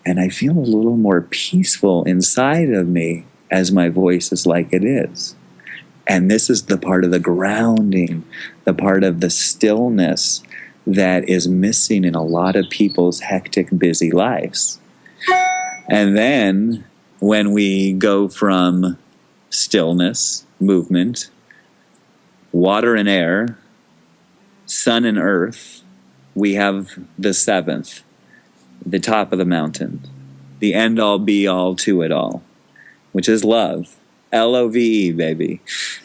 and I feel a little more peaceful inside of me as my voice is like it is. And this is the part of the grounding, the part of the stillness that is missing in a lot of people's hectic, busy lives. And then when we go from stillness, movement, water and air, sun and earth, we have the seventh, the top of the mountain, the end all be all to it all, which is love. Love, baby.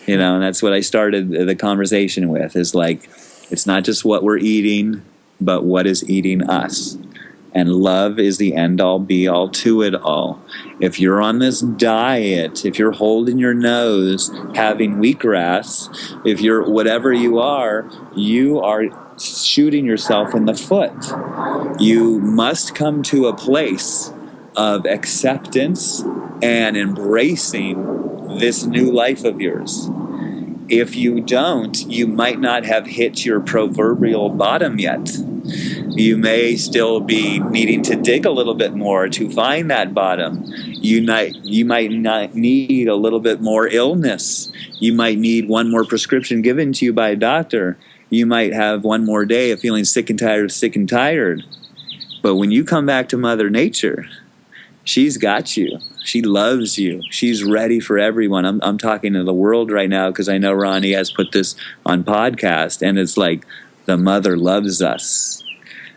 And that's what I started the conversation with, is like, it's not just what we're eating, but what is eating us. And love is the end all be all to it all. If you're on this diet, if you're holding your nose, having wheatgrass, if you're whatever you are shooting yourself in the foot. You must come to a place of acceptance and embracing this new life of yours. If you don't, you might not have hit your proverbial bottom yet. You may still be needing to dig a little bit more to find that bottom. You might not need a little bit more illness. You might need one more prescription given to you by a doctor. You might have one more day of feeling sick and tired. But when you come back to Mother Nature, she's got you. She loves you. She's ready for everyone. I'm talking to the world right now because I know Ronnie has put this on podcast, and it's like the mother loves us.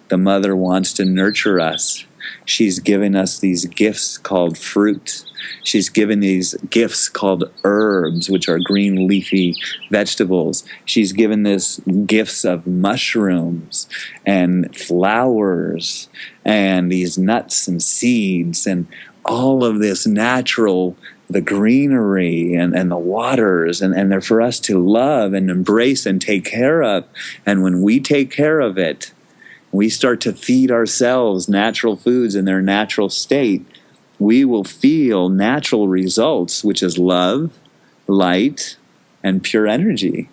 The mother wants to nurture us. She's given us these gifts called fruit. She's given these gifts called herbs, which are green leafy vegetables. She's given this gifts of mushrooms and flowers and these nuts and seeds and all of this natural, the greenery and the waters, and they're for us to love and embrace and take care of. And when we take care of it, we start to feed ourselves natural foods in their natural state, we will feel natural results, which is love, light, and pure energy.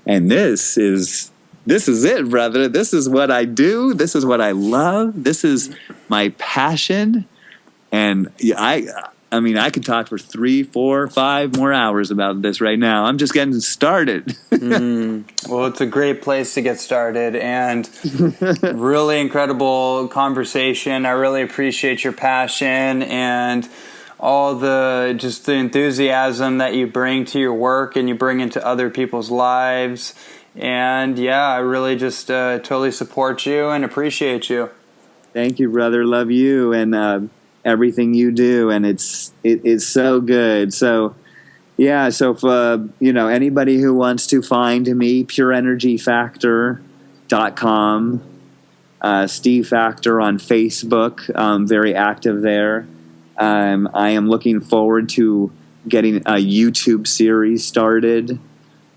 And this is it, brother. This is what I do. This is what I love. This is my passion. And I mean, I could talk for 3, 4, 5 more hours about this right now. I'm just getting started. Well, it's a great place to get started, and really incredible conversation. I really appreciate your passion and all the enthusiasm that you bring to your work and you bring into other people's lives. And yeah, I really just totally support you and appreciate you. Thank you, brother. Love you and everything you do, and it's so good. So yeah, so if anybody who wants to find me, pureenergyfactor.com, Steve Factor on Facebook, very active there. I am looking forward to getting a YouTube series started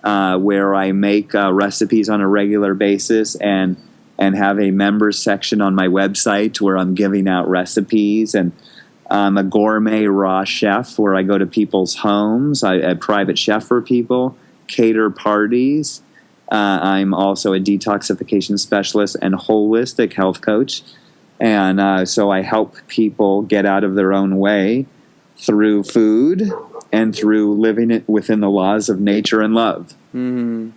where I make recipes on a regular basis and have a members section on my website where I'm giving out recipes. And I'm a gourmet raw chef where I go to people's homes. I private chef for people, cater parties. I'm also a detoxification specialist and holistic health coach. And so I help people get out of their own way through food and through living it within the laws of nature and love. Mm-hmm.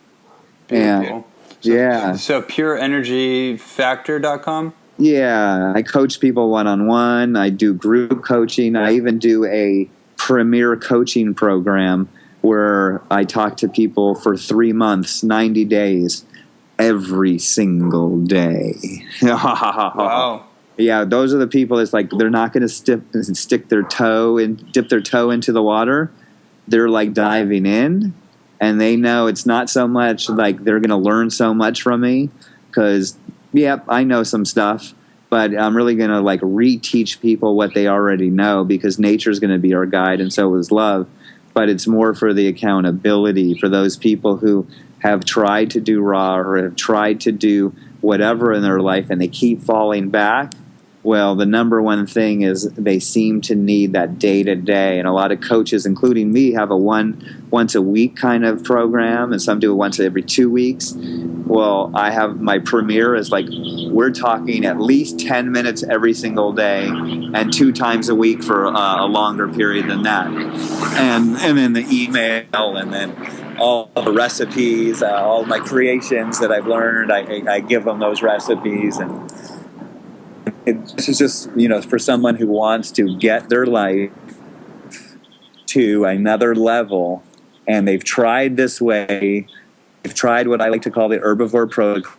And So pureenergyfactor.com? Yeah, I coach people one-on-one. I do group coaching. I even do a premier coaching program where I talk to people for 3 months, 90 days, every single day. Wow. Yeah, those are the people. It's like they're not going to stick their toe and dip their toe into the water. They're like diving in, and they know it's not so much like they're going to learn so much from me because, I know some stuff, but I'm really going to like reteach people what they already know because nature is going to be our guide, and so is love. But it's more for the accountability for those people who have tried to do raw or have tried to do whatever in their life and they keep falling back. Well, the number one thing is they seem to need that day to day, and a lot of coaches, including me, have a once a week kind of program, and some do it once every 2 weeks. Well, I have my Premier is like we're talking at least 10 minutes every single day, and 2 times a week for a longer period than that, and then the email, and then all the recipes, all my creations that I've learned. I give them those recipes, and this is just, for someone who wants to get their life to another level, and they've tried this way. They've tried what I like to call the herbivore protocol,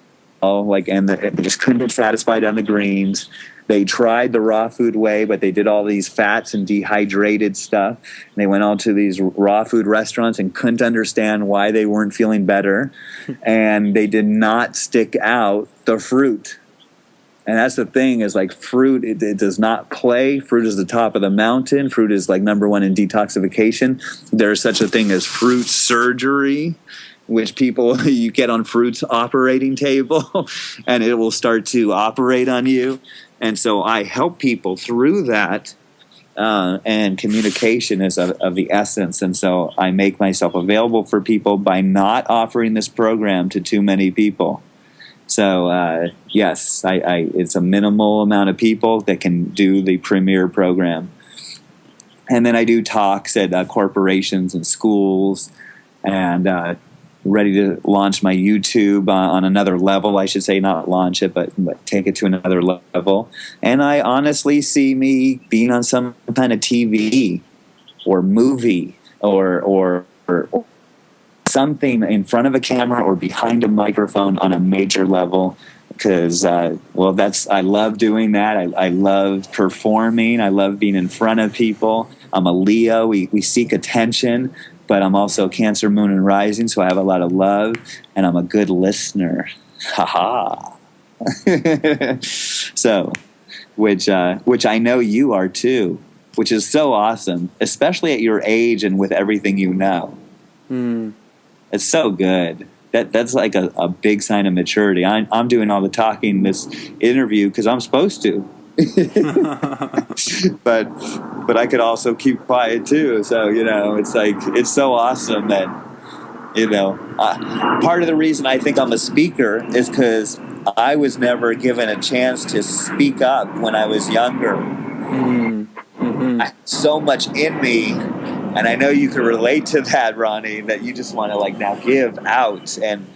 and they just couldn't get satisfied on the greens. They tried the raw food way, but they did all these fats and dehydrated stuff. And they went on to these raw food restaurants and couldn't understand why they weren't feeling better. And they did not stick out the fruit. And that's the thing, is like fruit, it does not play. Fruit is the top of the mountain. Fruit is like number one in detoxification. There's such a thing as fruit surgery, which people, you get on fruit's operating table and it will start to operate on you. And so I help people through that, and communication is of the essence. And so I make myself available for people by not offering this program to too many people. So, yes, it's a minimal amount of people that can do the Premier program. And then I do talks at corporations and schools, and ready to launch my YouTube on another level, I should say, not launch it, but take it to another level. And I honestly see me being on some kind of TV or movie or something in front of a camera or behind a microphone on a major level, because I love doing that. I love performing. I love being in front of people. I'm a Leo. We seek attention, but I'm also Cancer, Moon, and Rising, so I have a lot of love, and I'm a good listener. Ha-ha. So, which I know you are too, which is so awesome, especially at your age and with everything you know. It's so good. That's like a big sign of maturity. I'm doing all the talking in this interview because I'm supposed to. but I could also keep quiet too. So, it's like, it's so awesome that, part of the reason I think I'm a speaker is because I was never given a chance to speak up when I was younger. I had so much in me, and I know you can relate to that, Ronnie, that you just want to now give out and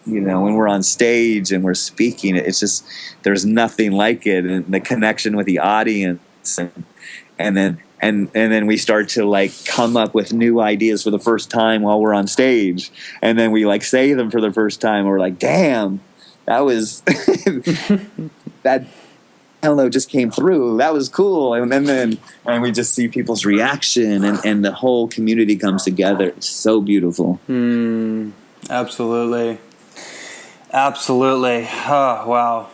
when we're on stage and we're speaking, it's just, there's nothing like it, and the connection with the audience, and then we start to come up with new ideas for the first time while we're on stage, and then we say them for the first time, and we're like, damn, that was that hello just came through, that was cool, and then we just see people's reaction, and the whole community comes together. It's so beautiful. Absolutely. Oh, wow.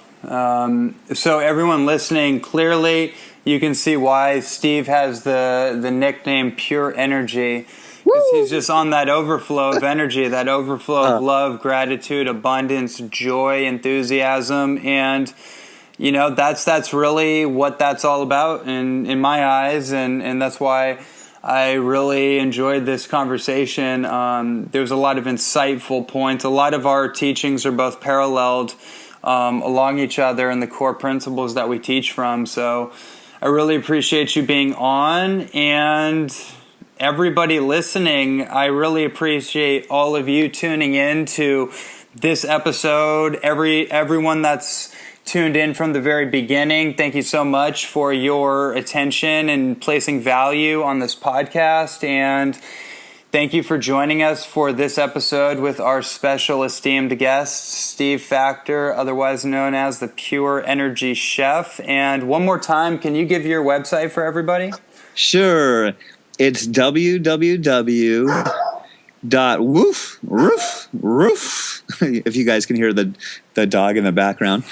So everyone listening, clearly you can see why Steve has the nickname Pure Energy. Because he's just on that overflow of energy, that overflow of love, gratitude, abundance, joy, enthusiasm, and that's really what that's all about in my eyes, and that's why I really enjoyed this conversation. There's a lot of insightful points. A lot of our teachings are both paralleled along each other in the core principles that we teach from. So I really appreciate you being on, and everybody listening, I really appreciate all of you tuning in to this episode. Everyone that's tuned in from the very beginning, thank you so much for your attention and placing value on this podcast, and thank you for joining us for this episode with our special esteemed guest, Steve Factor, otherwise known as the Pure Energy Chef. And one more time, can you give your website for everybody? Sure. It's www.woof, if you guys can hear the dog in the background,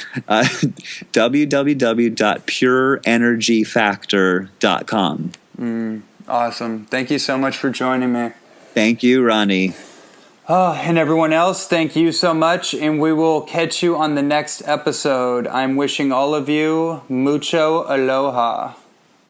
www.pureenergyfactor.com. Awesome. Thank you so much for joining me. Thank you, Ronnie. And everyone else, thank you so much, and we will catch you on the next episode. I'm wishing all of you mucho aloha.